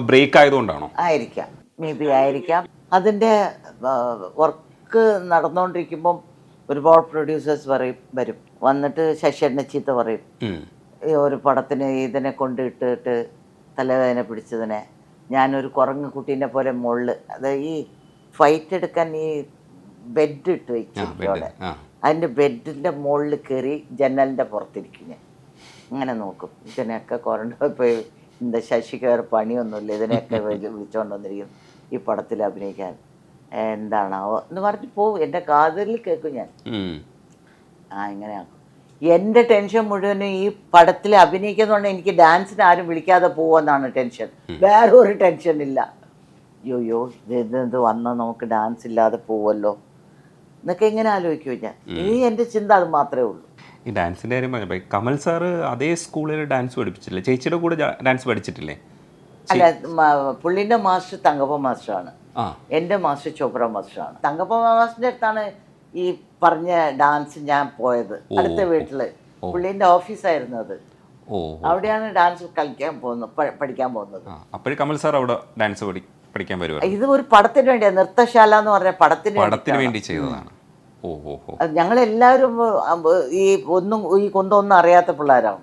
ബ്രേക്ക് ആയതുകൊണ്ടാണോ? ആയിരിക്കാം, മേ ബി ആയിരിക്കാം. അതിൻ്റെ വർക്ക് നടന്നുകൊണ്ടിരിക്കുമ്പം ഒരുപാട് പ്രൊഡ്യൂസേഴ്സ് വരും, വന്നിട്ട് ശശിയേട്ടനെ ചീത്ത പറയും. ഈ ഒരു പടത്തിന് ഇതിനെ കൊണ്ടിട്ടിട്ട് തലവേദന പിടിച്ചതിനെ, ഞാനൊരു കുരങ്ങ് കുട്ടീനെ പോലെ മുകളിൽ, അത് ഈ ഫൈറ്റ് എടുക്കാൻ ഈ ബെഡ് ഇട്ട് വെച്ചിട്ടോടെ അതിൻ്റെ ബെഡിൻ്റെ മുകളിൽ കയറി ജനലിൻ്റെ പുറത്തിരിക്കും ഞാൻ. അങ്ങനെ നോക്കും, ഇതിനെയൊക്കെ പോയി എന്താ ശശിക്ക് വേറെ പണിയൊന്നുമില്ല, ഇതിനെയൊക്കെ വിളിച്ചുകൊണ്ട് വന്നിരിക്കും ഈ പടത്തിൽ അഭിനയിക്കാൻ, എന്താണാവോ എന്ന് പറഞ്ഞിട്ട് പോവും. എൻ്റെ കാതിൽ കേൾക്കും ഞാൻ. ഇങ്ങനെയാക്കും. എൻ്റെ ടെൻഷൻ മുഴുവനും ഈ പടത്തിൽ അഭിനയിക്കുന്നതുകൊണ്ട് എനിക്ക് ഡാൻസിന് ആരും വിളിക്കാതെ പോവുമെന്നാണ് ടെൻഷൻ, വേറെ ഒരു ടെൻഷൻ ഇല്ല. അയ്യോ ഇത് വന്നാൽ നമുക്ക് ഡാൻസ് ഇല്ലാതെ പോവുമല്ലോ എന്നൊക്കെ ഇങ്ങനെ ആലോചിക്കുമോ ഞാൻ. എൻ്റെ ചിന്ത അത് മാത്രമേ ഉള്ളൂ. ഈ ഡാൻസിൻ്റെ കാര്യം പറഞ്ഞപ്പോൾ കമൽ സാറ് അതേ സ്കൂളിൽ ഡാൻസ് പഠിപ്പിച്ചില്ലേ? ചേച്ചിയുടെ കൂടെ ഡാൻസ് പഠിച്ചിട്ടില്ലേ? അല്ല, പുള്ളിൻ്റെ മാസ്റ്റർ തങ്കപ്പ മാസ്റ്ററാണ്, എൻ്റെ മാസ്റ്റർ ചോപ്ര മാസ്റ്ററാണ്. തങ്കപ്പ മാസ്റ്ററിൻ്റെ അടുത്താണ് ഈ പറഞ്ഞ ഡാൻസ് ഞാൻ പോയത്, അടുത്ത വീട്ടില്. പുള്ളിൻ്റെ ഓഫീസായിരുന്നു അത്. അവിടെയാണ് ഡാൻസ് കളിക്കാൻ പോകുന്നത്, പഠിക്കാൻ പോകുന്നത്. അപ്പോൾ കമൽ സാർ അവിടെ ഡാൻസ് പഠിക്കാൻ വരുവായിരുന്നു. ഇത് ഒരു പടത്തിന് വേണ്ടിയാണ്, നൃത്തശാല എന്ന് പറഞ്ഞ പടത്തിന് വേണ്ടി ചെയ്തതാണ്. ഞങ്ങളെല്ലാവരും ഈ കുന്തൊന്നും അറിയാത്ത പിള്ളേരാണ്.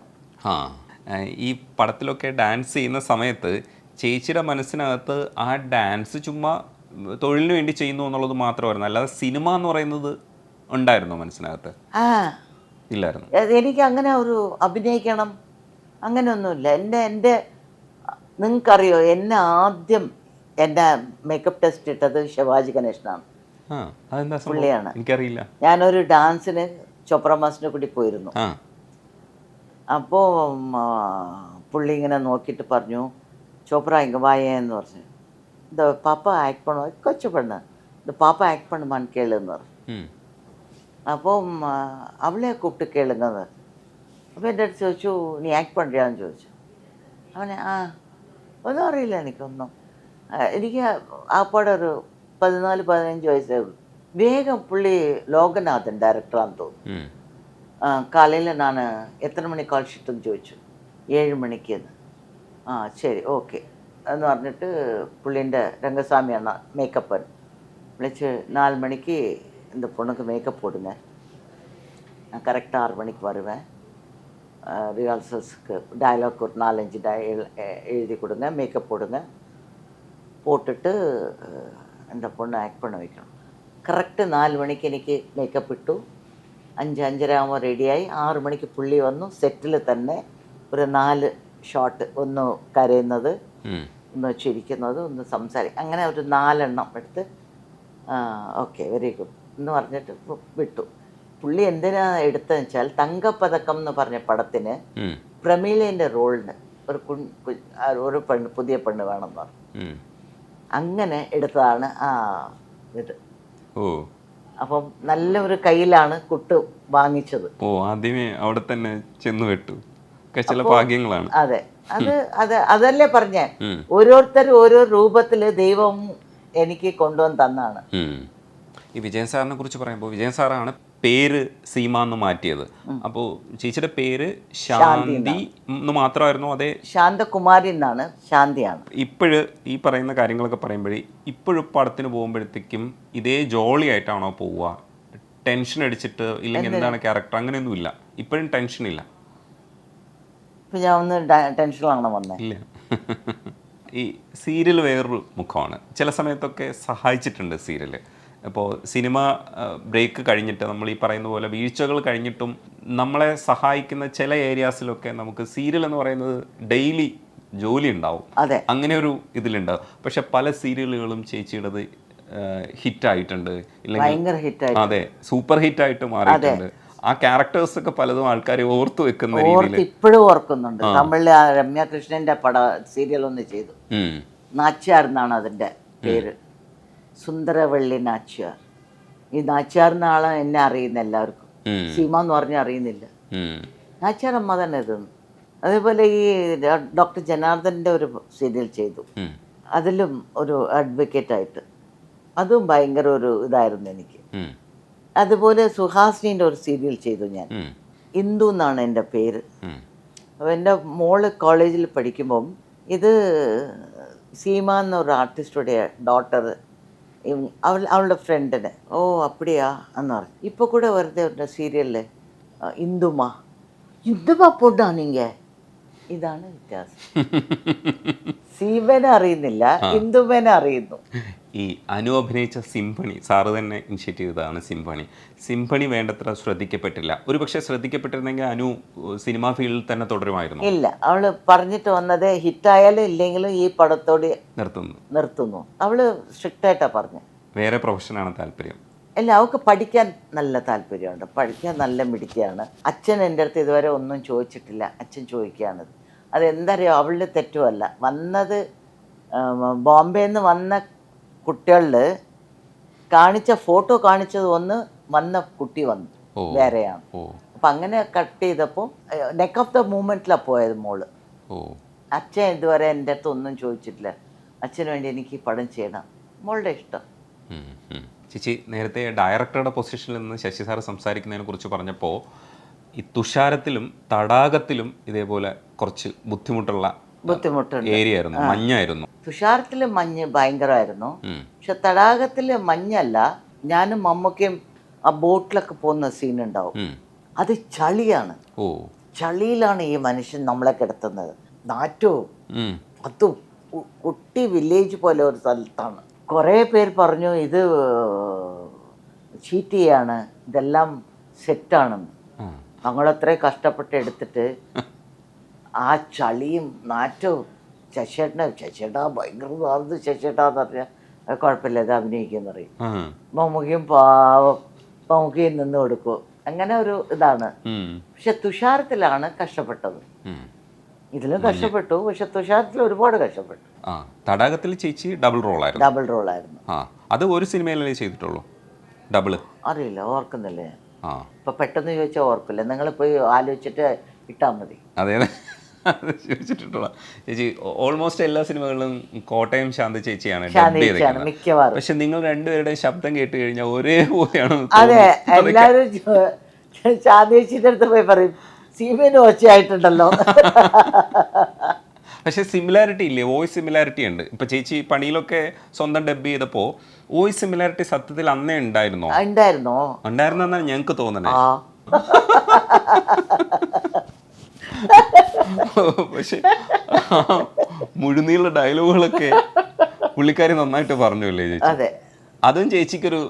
ഈ പടത്തിലൊക്കെ ഡാൻസ് ചെയ്യുന്ന സമയത്ത് ചേച്ചിയുടെ മനസ്സിനകത്ത് ആ ഡാൻസ് ചുമ്മാ തൊഴിലിന് വേണ്ടി ചെയ്യുന്നു എന്നുള്ളത് മാത്രമായിരുന്നു, അല്ലാതെ സിനിമ എന്ന് പറയുന്നത് ഉണ്ടായിരുന്നോ മനസ്സിനകത്ത്? ഇല്ലായിരുന്നു. എനിക്ക് അങ്ങനെ ഒരു അഭിനയിക്കണം അങ്ങനെയൊന്നുമില്ല. എൻ്റെ നിങ്ങൾക്കറിയോ, എന്നെ ആദ്യം എൻ്റെ മേക്കപ്പ് ടെസ്റ്റ് ഇട്ടത് ശിവാജി ഗണേശനാണ്, പുള്ളിയാണ്. എനിക്കറിയില്ല. ഞാനൊരു ഡാൻസിന് ചോപ്ര മാസ്റ്ററിനെ കൂടി പോയിരുന്നു. അപ്പോൾ പുള്ളി ഇങ്ങനെ നോക്കിയിട്ട് പറഞ്ഞു, ചോപ്ര ഇങ്ങ വായേന്ന് പറഞ്ഞു, இந்த பாப்பா ஆக்ட் பண்ணுவோம் கொச்சு பண்ண, இந்த பாப்பா ஆக்ட் பண்ணுமான்னு கேளுன்னு പറഞ്ഞു. അപ്പം അവളെ കൂപ്പിട്ട് കേളുന്നത്. അപ്പോൾ എൻ്റെ അടുത്ത് ചോദിച്ചു, നീ ആക്ട് പണ്ടിയാന്ന് ചോദിച്ചു. അവനെ ഒന്നും അറിയില്ല എനിക്കൊന്നും. എനിക്ക് ആ പടം ഒരു 14-15 വയസ്സേ ഉള്ളൂ. വേഗം പുള്ളി ലോകനാഥൻ ഡയറക്ടറാന്ന് തോന്നുന്നു. കാലയിൽ ഞാൻ എത്ര മണി കാൾ ഷീറ്റെന്ന് ചോദിച്ചു. 7 മണിക്കെന്ന്. ശരി ഓക്കെ എന്ന് പറഞ്ഞിട്ട് പുള്ളിൻ്റെ രംഗസ്വാമിയാണ് മേക്കപ്പൻ, വിളിച്ച് 4 മണിക്ക് இந்த பொண்ணுக்கு மேக்கப் போடுங்க, நான் கரெக்டாக 6 மணிக்கு வருவேன், ரிஹர்சல்ஸுக்கு டயலாக் ஒரு 4-5 எழுதி கொடுங்க, மேக்கப் போடுங்க, போட்டுட்டு இந்த பொண்ணை ஆக்ட் பண்ண வைக்கணும். കറക്റ്റ് 4 മണിക്ക് എനിക്ക് മേക്കപ്പ് ഇട്ടു. 5-5:30 ആകുമ്പോൾ റെഡിയായി. 6 മണിക്ക് പുള്ളി വന്നു. സെറ്റിൽ തന്നെ ഒരു 4 ഷോട്ട്, ഒന്ന് കരയുന്നത്, ഒന്ന് ചിരിക്കുന്നത്, ഒന്ന് സംസാരിക്കും, അങ്ങനെ ഒരു 4 എണ്ണം എടുത്ത് ഓക്കെ വെരി ഗുഡ് എന്ന് പറഞ്ഞിട്ട് വിട്ടു. പുള്ളി എന്തിനാ എടുത്തതെന്ന് വെച്ചാൽ തങ്കപ്പതക്കം എന്ന് പറഞ്ഞ പടത്തിന് പ്രമീളേൻ്റെ റോളിന് ഒരു പെണ്ണ്, പുതിയ പെണ്ണ് വേണമെന്ന് പറഞ്ഞു. അങ്ങനെ എടുത്തതാണ് ഇത്. അപ്പം നല്ലൊരു കയ്യിലാണ് കുട്ട് വാങ്ങിച്ചത്. ആദ്യമേ അവിടെ തന്നെ ചെന്ന് വിട്ടു. ഒക്കെ ചില ഭാഗ്യങ്ങളാണ്. അതെ, അതല്ലേ പറഞ്ഞേ, ഓരോരുത്തരും ഓരോ രൂപത്തില് ദൈവം എനിക്ക് കൊണ്ടുവന്ന് തന്നാണ്. ഈ വിജയൻ സാറിനെ കുറിച്ച് പറയുമ്പോൾ, വിജയൻ സാറാണ് പേര് സീമ എന്ന് മാറ്റിയത്. അപ്പോൾ ചേച്ചിയുടെ പേര് ശാന്തി എന്ന് മാത്രമായിരുന്നു? അതെ, ശാന്തകുമാരി എന്നാണ്, ശാന്തിയാണ്. ഇപ്പോഴ് ഈ പറയുന്ന കാര്യങ്ങളൊക്കെ പറയുമ്പോഴേ, ഇപ്പോഴും പടത്തിന് പോകുമ്പോഴത്തേക്കും ഇതേ ജോളി ആയിട്ടാണോ പോവുക? ടെൻഷൻ അടിച്ചിട്ട് ഇല്ലെങ്കിൽ എന്താണ് ക്യാരക്ടർ, അങ്ങനെയൊന്നുമില്ല? ഇപ്പോഴും ടെൻഷനില്ല? ഇപ്പം ഞാൻ ഒന്ന് ടെൻഷനിലാണ് വന്നത്. ഇല്ല. ഈ സീരിയൽ വേറൊരു മുഖമാണ്. ചില സമയത്തൊക്കെ സഹായിച്ചിട്ടുണ്ട് സീരിയൽ. ഇപ്പോൾ സിനിമ ബ്രേക്ക് കഴിഞ്ഞിട്ട് നമ്മൾ ഈ പറയുന്ന പോലെ വീഴ്ചകൾ കഴിഞ്ഞിട്ടും നമ്മളെ സഹായിക്കുന്ന ചില ഏരിയാസിലൊക്കെ നമുക്ക് സീരിയൽ എന്ന് പറയുന്നത് ഡെയിലി ജോലി ഉണ്ടാവും. അതെ, അങ്ങനെ ഒരു ഇതിലുണ്ടാവും. പക്ഷെ പല സീരിയലുകളും ചേച്ചിയുടേത് ഹിറ്റായിട്ടുണ്ട്, ഭയങ്കര ഹിറ്റായി. അതെ, സൂപ്പർ ഹിറ്റായിട്ട് മാറിയിട്ടുണ്ട്. ആ ക്യാരക്ടേഴ്സ് ഒക്കെ പലതും ആൾക്കാർ ഓർത്തു വെക്കുന്ന രീതിയിൽ ഇപ്പോഴും ഓർക്കുന്നുണ്ട്. തമിഴിൽ രമ്യ കൃഷ്ണന്റെ സീരിയൽ ഒന്ന് ചെയ്തു, നാച്ചിയാർ എന്നാണ് അതിന്റെ പേര്, സുന്ദരവള്ളി നാച്ചിയാർ. ഈ നാച്ചിയാർ എന്ന ആളെ എന്നെ അറിയുന്ന എല്ലാവർക്കും, സീമ എന്ന് പറഞ്ഞാൽ അറിയുന്നില്ല. നാച്ചിയാർ അമ്മ തന്നെ ഇതെന്ന്. അതേപോലെ ഈ ഡോക്ടർ ജനാർദ്ദൻ്റെ ഒരു സീരിയൽ ചെയ്തു, അതിലും ഒരു അഡ്വക്കേറ്റായിട്ട്, അതും ഭയങ്കര ഒരു ഇതായിരുന്നു എനിക്ക്. അതുപോലെ സുഹാസിനിൻ്റെ ഒരു സീരിയൽ ചെയ്തു ഞാൻ, ഇന്ദു എന്നാണ് എൻ്റെ പേര്. അപ്പോൾ എൻ്റെ മോള് കോളേജിൽ പഠിക്കുമ്പം ഇത് സീമ എന്നൊരു ആർട്ടിസ്റ്റുടെ ഡോട്ടർ, അവളുടെ ഫ്രണ്ടിന് ഓ അപ്പടിയാ എന്ന് പറഞ്ഞു. ഇപ്പോൾ കൂടെ വെറുതെ ഒരു സീരിയലിൽ ഇന്ദുമ പൊണ്ണാണിങ്ക. ഇതാണ് വ്യത്യാസം. സീമനെ അറിയുന്നില്ല, ഇന്ദുമനെ അറിയുന്നു. ഈ അനു അഭിനയിച്ച സിംഫണി സാറ് തന്നെ ഇനിഷ്യേറ്റ് ചെയ്തതാണ്. സിംഫണി വേണ്ടത്ര ശ്രദ്ധിക്കപ്പെട്ടില്ല. ഒരു പക്ഷേ ശ്രദ്ധിക്കപ്പെട്ടിരുന്നെങ്കിൽ അനു സിനിമാ ഫീൽഡിൽ തന്നെ തുടരുമായിരുന്നു. ഇല്ല, അവള് പറഞ്ഞിട്ട് വന്നത് ഹിറ്റായാലും ഇല്ലെങ്കിലും ഈ പടത്തോട് നിർത്തുന്നു. അവള് സ്ട്രിക്റ്റ് ആയിട്ടാ പറഞ്ഞു. വേറെ പ്രൊഫഷനാണ് താല്പര്യം. അല്ല, അവൾക്ക് പഠിക്കാൻ നല്ല താല്പര്യമുണ്ട്, പഠിക്കാൻ നല്ല മിടുക്കിയാണ്. അച്ഛൻ എൻ്റെ അടുത്ത് ഇതുവരെ ഒന്നും ചോദിച്ചിട്ടില്ല, അച്ഛൻ ചോദിക്കുകയാണ്. അതെന്തറിയോ, അവളുടെ തെറ്റുമല്ല. വന്നത് ബോംബെയിൽ നിന്ന് വന്ന കുട്ടികളിൽ കാണിച്ച ഫോട്ടോ കാണിച്ചത് ഒന്ന്, വന്ന കുട്ടി വന്നു വേറെയാണ്. അപ്പം അങ്ങനെ കട്ട് ചെയ്തപ്പോൾ നെക്ക് ഓഫ് ദ മൂമെൻറ്റിലാണ് പോയത് മോള്. അച്ഛൻ ഇതുവരെ എൻ്റെ അടുത്ത് ഒന്നും ചോദിച്ചിട്ടില്ല. അച്ഛന് വേണ്ടി എനിക്ക് ഈ പടം ചെയ്യണം, മോളുടെ ഇഷ്ടം. ചേച്ചി നേരത്തെ ഡയറക്ടറുടെ പൊസിഷനിൽ നിന്ന് ശശി സാറ് സംസാരിക്കുന്നതിനെ കുറിച്ച് പറഞ്ഞപ്പോൾ, ഈ തുഷാരത്തിലും തടാകത്തിലും ഇതേപോലെ കുറച്ച് ബുദ്ധിമുട്ടുണ്ട് ഏരിയ ആയിരുന്നു, മഞ്ഞായിരുന്നു. തുഷാരത്തിൽ മഞ്ഞ് ഭയങ്കരമായിരുന്നു, പക്ഷെ തടാകത്തിൽ മഞ്ഞല്ല. ഞാനും മമ്മൂക്കയും ആ ബോട്ടിലൊക്കെ പോകുന്ന സീൻ ഉണ്ടാവും, അത് ചളിയാണ്. ചളിയിലാണ് ഈ മനുഷ്യൻ നമ്മളെ കിടത്തുന്നത്. നാറ്റവും അതും കുട്ടി വില്ലേജ് പോലെ ഒരു സ്ഥലത്താണ്. കുറേ പേര് പറഞ്ഞു ഇത് ചീറ്റ് ചെയ്യാണ്, ഇതെല്ലാം സെറ്റാണെന്ന്. ഞങ്ങളത്രയും കഷ്ടപ്പെട്ട് എടുത്തിട്ട് ആ ചളിയും നാറ്റവും ശശിയേട്ടാ ഭയങ്കര മാറുന്നത്, ശശിയേട്ടാന്ന് പറഞ്ഞാൽ കുഴപ്പമില്ല, ഇത് അഭിനയിക്കുമെന്ന് പറയും. മമ്മൂക്കയും പാവം, മമ്മൂക്കയും നിന്ന് കൊടുക്കും. അങ്ങനെ ഒരു ഇതാണ്. പക്ഷെ തുഷാരത്തിലാണ് കഷ്ടപ്പെട്ടത്. ഇതിലും കഷ്ടപ്പെട്ടു, പക്ഷെ തുഷാരത്തിൽ ഒരുപാട് കഷ്ടപ്പെട്ടു. തടാകത്തിൽ ചേച്ചി ഡബിൾ റോളായിരുന്നു. അത് ഒരു സിനിമയിലേ ചെയ്തിട്ടുള്ളൂ ഡബിള്? അറിയില്ല, ഓർക്കുന്നില്ലേ. ഇപ്പൊ പെട്ടെന്ന് ചോദിച്ചാൽ ഓർക്കില്ല, നിങ്ങൾ പോയി ആലോചിച്ചിട്ട് ഇട്ടാൽ മതി. അതെ, ചോദിച്ചിട്ടുള്ള ചേച്ചി ഓൾമോസ്റ്റ് എല്ലാ സിനിമകളിലും കോട്ടയം ശാന്തി ചേച്ചിയാണ് മിക്കവാറും. പക്ഷെ നിങ്ങൾ രണ്ടുപേരുടെയും ശബ്ദം കേട്ട് കഴിഞ്ഞാൽ ഒരേപോലെയാണ്. അതെ, എല്ലാവരും ശാന്തി ചേച്ചിയുടെ അടുത്ത് പോയി പറയും സീമേന് ഒച്ചയായിട്ടുണ്ടല്ലോ. പക്ഷെ സിമിലാരിറ്റി ഇല്ലേ, വോയിസ് സിമിലാരിറ്റി ഉണ്ട്. ഇപ്പൊ ചേച്ചി പണിയിലൊക്കെ സ്വന്തം ഡബ് ചെയ്തപ്പോ വോയിസ് സിമിലാരിറ്റി സത്യത്തിൽ അന്നേ ഉണ്ടായിരുന്നെന്നാണ് ഞങ്ങൾക്ക് തോന്നണേ. പക്ഷെ മുഴുനീള ഡയലോഗുകളൊക്കെ പുള്ളിക്കാരി നന്നായിട്ട് പറഞ്ഞു അല്ലേ ചേച്ചി? അതും ചേച്ചിക്കൊരു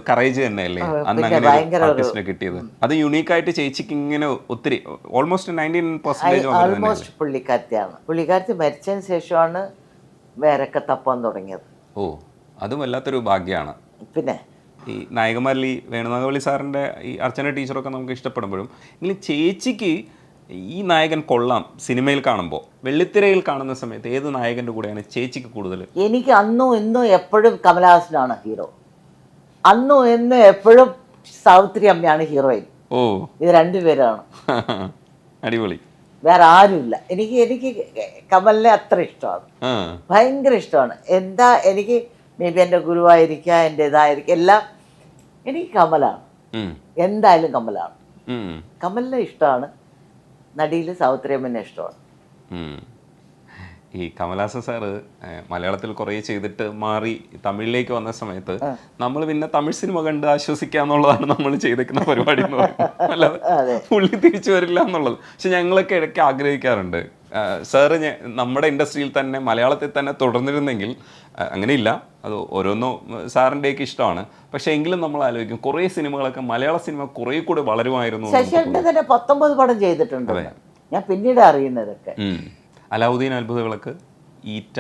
കറേജ് തന്നെയല്ലേ അന്ന് അങ്ങനെ ആർട്ടിസ്റ്റിനെ കിട്ടിയത്. അത് യുണീക്കായിട്ട് ചേച്ചിക്ക് ഇങ്ങനെ ഒത്തിരി ഓൾമോസ്റ്റ് 99% പുള്ളിക്കാരത്തി മരിച്ചതിന് ശേഷമാണ് വേറൊക്കെ തപ്പാൻ തുടങ്ങിയത്. അതും വല്ലാത്തൊരു ഭാഗ്യമാണ്. പിന്നെ ഈ നായകന്മാരിൽ ഈ വേണുനാഗവള്ളി സാറിൻ്റെ ഈ അർച്ചന ടീച്ചറൊക്കെ നമുക്ക് ഇഷ്ടപ്പെടുമ്പോഴും എങ്കിലും ചേച്ചിക്ക് ഈ നായകൻ കൊള്ളാം സിനിമയിൽ കാണുമ്പോൾ, വെള്ളിത്തിരയിൽ കാണുന്ന സമയത്ത് ഏത് നായകൻ്റെ കൂടെയാണ് ചേച്ചിക്ക് കൂടുതൽ? എനിക്ക് അന്നും ഇന്നും എപ്പോഴും കമലഹാസനാണ് ഹീറോ. അന്നും ഇന്നും എപ്പോഴും സാവിത്രി അമ്മയാണ് ഹീറോയിൻ. ഇത് രണ്ടുപേരാണ്. അടിപൊളി. വേറെ ആരുമില്ല. എനിക്ക് കമലിനെ അത്ര ഇഷ്ടമാണ്, ഭയങ്കര ഇഷ്ടമാണ്. എന്താ എനിക്ക് മേ ബി എൻ്റെ ഗുരുവായിരിക്കുക, എൻ്റെ ഇതായിരിക്കുക, എല്ലാം എനിക്ക് കമലാണ്, എന്തായാലും കമലാണ്. കമലിനെ ഇഷ്ടമാണ്. നടിയിൽ സാവിത്രിയമ്മനെ ഇഷ്ടമാണ്. ഈ കമലഹാസൻ സാറ് മലയാളത്തിൽ കുറേ ചെയ്തിട്ട് മാറി തമിഴിലേക്ക് വന്ന സമയത്ത് നമ്മൾ പിന്നെ തമിഴ് സിനിമ കണ്ട് ആശ്വസിക്കാന്നുള്ളതാണ് നമ്മൾ ചെയ്തേക്കുന്ന പരിപാടി എന്ന് പറയുന്നത്. അല്ലാതെ പുള്ളി തിരിച്ചു വരില്ല എന്നുള്ളത്. പക്ഷെ ഞങ്ങളൊക്കെ ഇടയ്ക്ക് ആഗ്രഹിക്കാറുണ്ട് സാറ് നമ്മുടെ ഇൻഡസ്ട്രിയിൽ തന്നെ മലയാളത്തിൽ തന്നെ തുടർന്നിരുന്നെങ്കിൽ. അങ്ങനെയില്ല, അത് ഓരോന്നും സാറിൻ്റെയൊക്കെ ഇഷ്ടമാണ്. പക്ഷെ എങ്കിലും നമ്മൾ ആലോചിക്കും കുറേ സിനിമകളൊക്കെ മലയാള സിനിമ കുറേ കൂടെ വളരുമായിരുന്നു. ശശിയേട്ടൻ്റെ തന്നെ 19 പടം ചെയ്തിട്ടുണ്ട് ഞാൻ പിന്നീട് അറിയുന്നതൊക്കെ. അലാവുദ്ദീൻ അത്ഭുതവിളക്ക്, ഈറ്റ,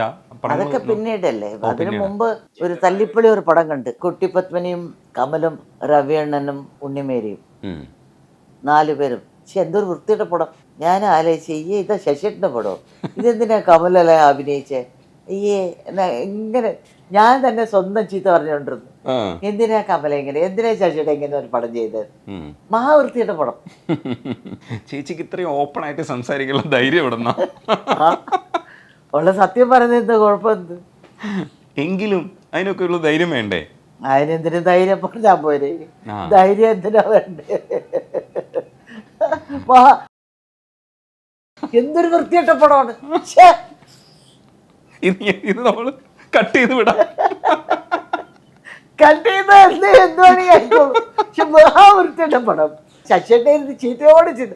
അതൊക്കെ പിന്നീടല്ലേ. അതിനു മുമ്പ് ഒരു തല്ലിപ്പള്ളി ഒരു പടം കണ്ട്, കുട്ടിപ്പത്മനിയും കമലും രവിയണ്ണനും ഉണ്ണിമേരിയും 4 പേരും. പക്ഷെ എന്തൊരു വൃത്തിയുടെ പടം. ഞാൻ ആലോചിച്ച് അയ്യേ ഇതാ ശശിയേട്ടൻ്റെ പടം, ഇതെന്തിനാ കമലല്ല അഭിനയിച്ചേ, അയ്യേ എന്നാ ഇങ്ങനെ ഞാൻ തന്നെ സ്വന്തം ചീത്ത പറഞ്ഞുകൊണ്ടിരുന്നു. എന്തിനാ കമല ഇങ്ങനെ, എന്തിനാ ശശിയുടെ ഇങ്ങനെ ഒരു പടം ചെയ്തത്, മഹാവൃത്തിയുടെ പടം. ചേച്ചിക്ക് ഇത്രയും ഓപ്പൺ ആയിട്ട് സംസാരിക്കാനുള്ള ധൈര്യം എവിടുന്ന? ഉള്ള സത്യം പറയുന്നത് എന്താ കുഴപ്പം എന്ത്? എങ്കിലും അതിനൊക്കെ ഉള്ള ധൈര്യം വേണ്ടേ? അതിനെന്തിനു ധൈര്യം പറഞ്ഞാൽ പോരെ, ധൈര്യം എന്തിനാ വേണ്ടേ? എന്തൊരു വൃത്തിയിട്ട പടമാണ്. ഇത് നമ്മൾ കട്ട് ചെയ്ത് വിടാം. കട്ട് ചെയ്ത് എന്തുവാണ് കഴിക്കോളൂ. പക്ഷെ മഹാവൃത്തിയുടെ പടം. ശശിയുടെ ചീത്തയോട് ചെയ്ത്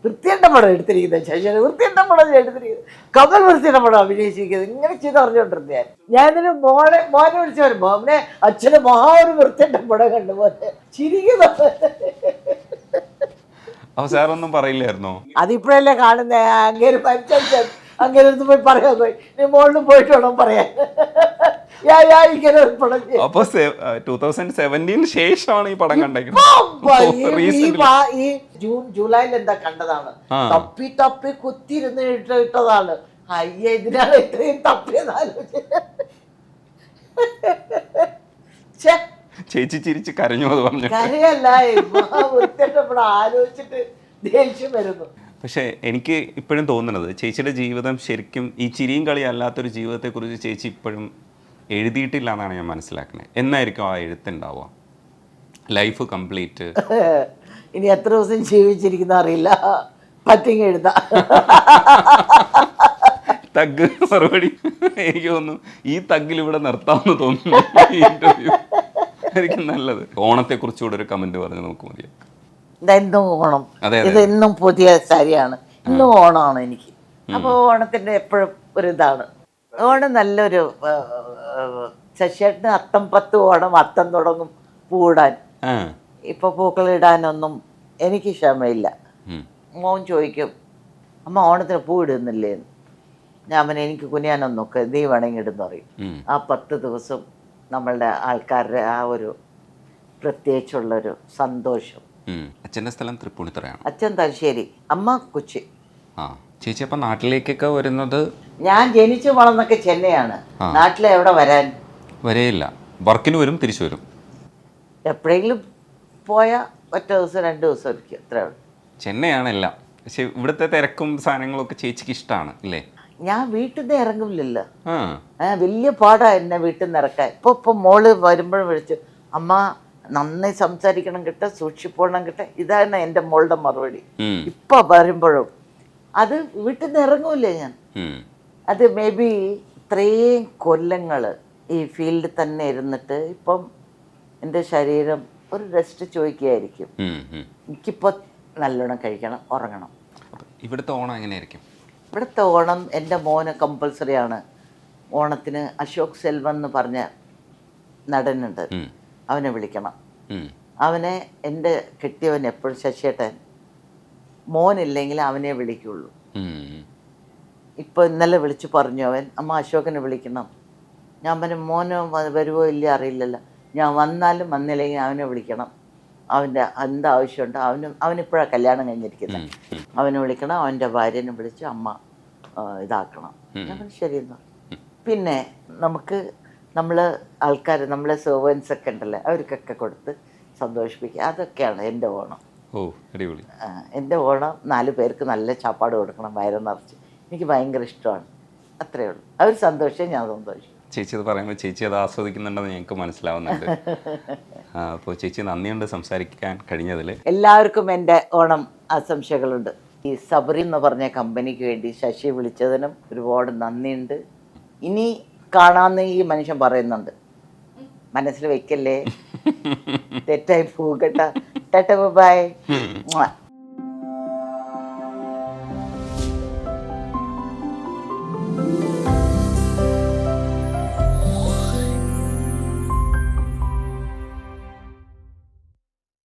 വൃത്തിയുടെ പടം എടുത്തിരിക്കുന്നത്, ശശിയുടെ വൃത്തിയുടെ പടം എടുത്തിരിക്കുന്നത്, കമൽ വൃത്തിയുടെ പടം അഭിനയിച്ചിരിക്കുന്നത്, ഇങ്ങനെ ചെയ്ത് പറഞ്ഞുകൊണ്ടിരുന്ന ഞാനിതിന് മോനെ വിളിച്ചു വരുമ്പോ അവനെ അച്ഛന് മഹാ ഒരു വൃത്തിയുടെ പടം കണ്ടു പോലെ ചിരിക്കുന്നത്. സാറൊന്നും പറയില്ലായിരുന്നോ? അതിപ്പോഴല്ലേ കാണുന്നേ. അങ്ങേര് പഞ്ചായത്ത് അങ്ങനെ അടുത്ത് പോയി പറയാൻ പോയി, നീ മോളിൽ പോയിട്ട് വേണം പറയാൻ. അപ്പൊ 2017 ശേഷമാണ് ഈ പടം കണ്ടേക്കുന്നത്. ഈ ജൂലൈയിൽ എന്താ കണ്ടതാണ്, തപ്പി തപ്പി കുത്തിയിരുന്ന് ഇട്ടതാണ്. അയ്യ ഇതിനാണ് ഇത്രയും തപ്പിയതാലും. ചേച്ചി ചിരിച്ച് കരഞ്ഞു അത് പറഞ്ഞു. കരയല്ല, വൃത്തിയായിട്ട് ആലോചിച്ചിട്ട് ദേഷ്യം വരുന്നു. പക്ഷേ എനിക്ക് ഇപ്പോഴും തോന്നുന്നത് ചേച്ചിയുടെ ജീവിതം ശരിക്കും ഈ ചിരിയും കളി അല്ലാത്തൊരു ജീവിതത്തെക്കുറിച്ച് ചേച്ചി ഇപ്പോഴും എഴുതിയിട്ടില്ല എന്നാണ് ഞാൻ മനസ്സിലാക്കുന്നത്. എന്നായിരിക്കും ആ എഴുത്തുണ്ടാവുക? ലൈഫ് കംപ്ലീറ്റ് ഇനി എത്ര ദിവസം ജീവിച്ചിരിക്കുന്ന അറിയില്ല, പറ്റിങ് എഴുതാം. തഗ് മറുപടി എനിക്ക് തോന്നുന്നു ഈ തഗ്ഗിൽ ഇവിടെ നിർത്താമെന്ന് തോന്നുന്നു ഈ ഇന്റർവ്യൂ. ആയിരിക്കും നല്ലത്. ഓണത്തെക്കുറിച്ചുകൂടെ ഒരു കമന്റ് പറഞ്ഞ് നമുക്ക് മതിയാ. ഇതെന്നും ഓണം, ഇതെന്നും പുതിയ സാരിയാണ്, ഇന്നും ഓണമാണ് എനിക്ക്. അപ്പോൾ ഓണത്തിൻ്റെ എപ്പോഴും ഒരു ഇതാണ്. ഓണം നല്ലൊരു ശശിയേട്ടന് അത്തം 10 ഓണം, അത്തം തുടങ്ങും പൂടാൻ. ഇപ്പൊ പൂക്കളിടാനൊന്നും എനിക്ക് ക്ഷമയില്ല. മോൻ ചോദിക്കും അമ്മ ഓണത്തിന് പൂ ഇടുന്നില്ലേന്ന്. ഞാൻ പിന്നെ എനിക്ക് കുനിയാനൊന്നൊക്കെ നീ വേണമെങ്കിൽ ഇടുന്നു പറയും. ആ 10 ദിവസം നമ്മളുടെ ആൾക്കാരുടെ ആ ഒരു പ്രത്യേകിച്ചുള്ളൊരു സന്തോഷം. അച്ഛൻ്റെ സ്ഥലം തൃപ്പൂണിത്തുറയാണ്. അച്ഛൻ തലശ്ശേരി, അമ്മ കൊച്ചി. ചേച്ചി അപ്പം നാട്ടിലേക്കൊക്കെ വരുന്നത്? ഞാൻ ജനിച്ചു വളർന്നൊക്കെ ചെന്നൈയാണ്. നാട്ടിലെ എവിടെ വരാൻ? വരെയില്ല, വർക്കിന് വരും തിരിച്ചു വരും. എപ്പോഴെങ്കിലും പോയാൽ ഒറ്റ ദിവസം 2 ദിവസം ഇരിക്കും, അത്രേ ഉള്ളൂ. ചെന്നൈയാണല്ല, പക്ഷെ ഇവിടുത്തെ തിരക്കും സാധനങ്ങളൊക്കെ ചേച്ചിക്ക് ഇഷ്ടമാണ് അല്ലേ? ഞാൻ വീട്ടിൽ നിന്ന് ഇറങ്ങില്ലല്ലോ. വലിയ പാടാ എന്നെ വീട്ടിൽ നിന്ന് ഇറക്കാൻ. ഇപ്പൊ മോള് വരുമ്പോഴും വിളിച്ചു അമ്മ നന്നായി സംസാരിക്കണം കിട്ട, സൂക്ഷിപ്പോണം കിട്ട, ഇതാണ് എൻ്റെ മോളുടെ മറുപടി. ഇപ്പൊ വരുമ്പോഴും അത് വീട്ടിൽ നിന്ന് ഇറങ്ങൂല്ലേ ഞാൻ. അത് മേ ബി ഇത്രയും കൊല്ലങ്ങൾ ഈ ഫീൽഡിൽ തന്നെ ഇരുന്നിട്ട് ഇപ്പം എൻ്റെ ശരീരം ഒരു റെസ്റ്റ് ചോദിക്കുകയായിരിക്കും. എനിക്കിപ്പോൾ നല്ലോണം കഴിക്കണം, ഉറങ്ങണം. ഇവിടുത്തെ ഓണം എങ്ങനെയായിരിക്കും? ഇവിടുത്തെ ഓണം എൻ്റെ മോന് കമ്പൾസറിയാണ്. ഓണത്തിന് അശോക് സെൽവൻ എന്ന് പറഞ്ഞ നടനുണ്ട്, അവനെ വിളിക്കണം. അവനെ എൻ്റെ കെട്ടിയവൻ എപ്പോഴും ശശിയേട്ടൻ മോനില്ലെങ്കിൽ അവനെ വിളിക്കുള്ളൂ. ഇപ്പോൾ ഇന്നലെ വിളിച്ചു പറഞ്ഞു അവൻ, അമ്മ അശോകനെ വിളിക്കണം. ഞാൻ പറഞ്ഞു മോന് വരുമോ ഇല്ല അറിയില്ലല്ലോ. ഞാൻ വന്നാലും വന്നില്ലെങ്കിൽ അവനെ വിളിക്കണം. അവൻ്റെ എന്താവശ്യമുണ്ട് അവനിപ്പോഴാണ് കല്യാണം കഴിഞ്ഞിരിക്കുന്നത്. അവനെ വിളിക്കണം, അവൻ്റെ ഭാര്യനെ വിളിച്ച് അമ്മ ഇതാക്കണം. ഞാൻ പറഞ്ഞു ശരിയെന്ന്. പിന്നെ നമുക്ക് നമ്മളെ സെർവൻസൊക്കെ ഉണ്ടല്ലോ, അവർക്കൊക്കെ കൊടുത്ത് സന്തോഷിപ്പിക്കുക. അതൊക്കെയാണ് എൻ്റെ ഓണം. ഓ അടിപൊളി. എൻ്റെ ഓണം 4 പേർക്ക് നല്ല ചാപ്പാട് കൊടുക്കണം വയറ് നിറച്ച്. എനിക്ക് ഭയങ്കര ഇഷ്ടമാണ്. അത്രയേ ഉള്ളൂ. അവർ സന്തോഷം, ഞാൻ സന്തോഷം. ചേച്ചി അത് പറയുമ്പോൾ ചേച്ചി അത് ആസ്വദിക്കുന്നുണ്ടെന്ന് ഞങ്ങൾക്ക് മനസ്സിലാവുന്നുണ്ട്. അപ്പോൾ ചേച്ചി നന്ദിയുണ്ട് സംസാരിക്കാൻ കഴിഞ്ഞതിൽ. എല്ലാവർക്കും എൻ്റെ ഓണം ആശംസകളുണ്ട്. ഈ സബറി എന്ന് പറഞ്ഞ കമ്പനിക്ക് വേണ്ടി ശശി വിളിച്ചതിനും ഒരുപാട് നന്ദിയുണ്ട്. ഇനി കാണാമെന്ന് ഈ മനുഷ്യൻ പറയുന്നുണ്ട്. മനസ്സിൽ വെക്കല്ലേ, തെറ്റായി പോകട്ടെ. ബൈ.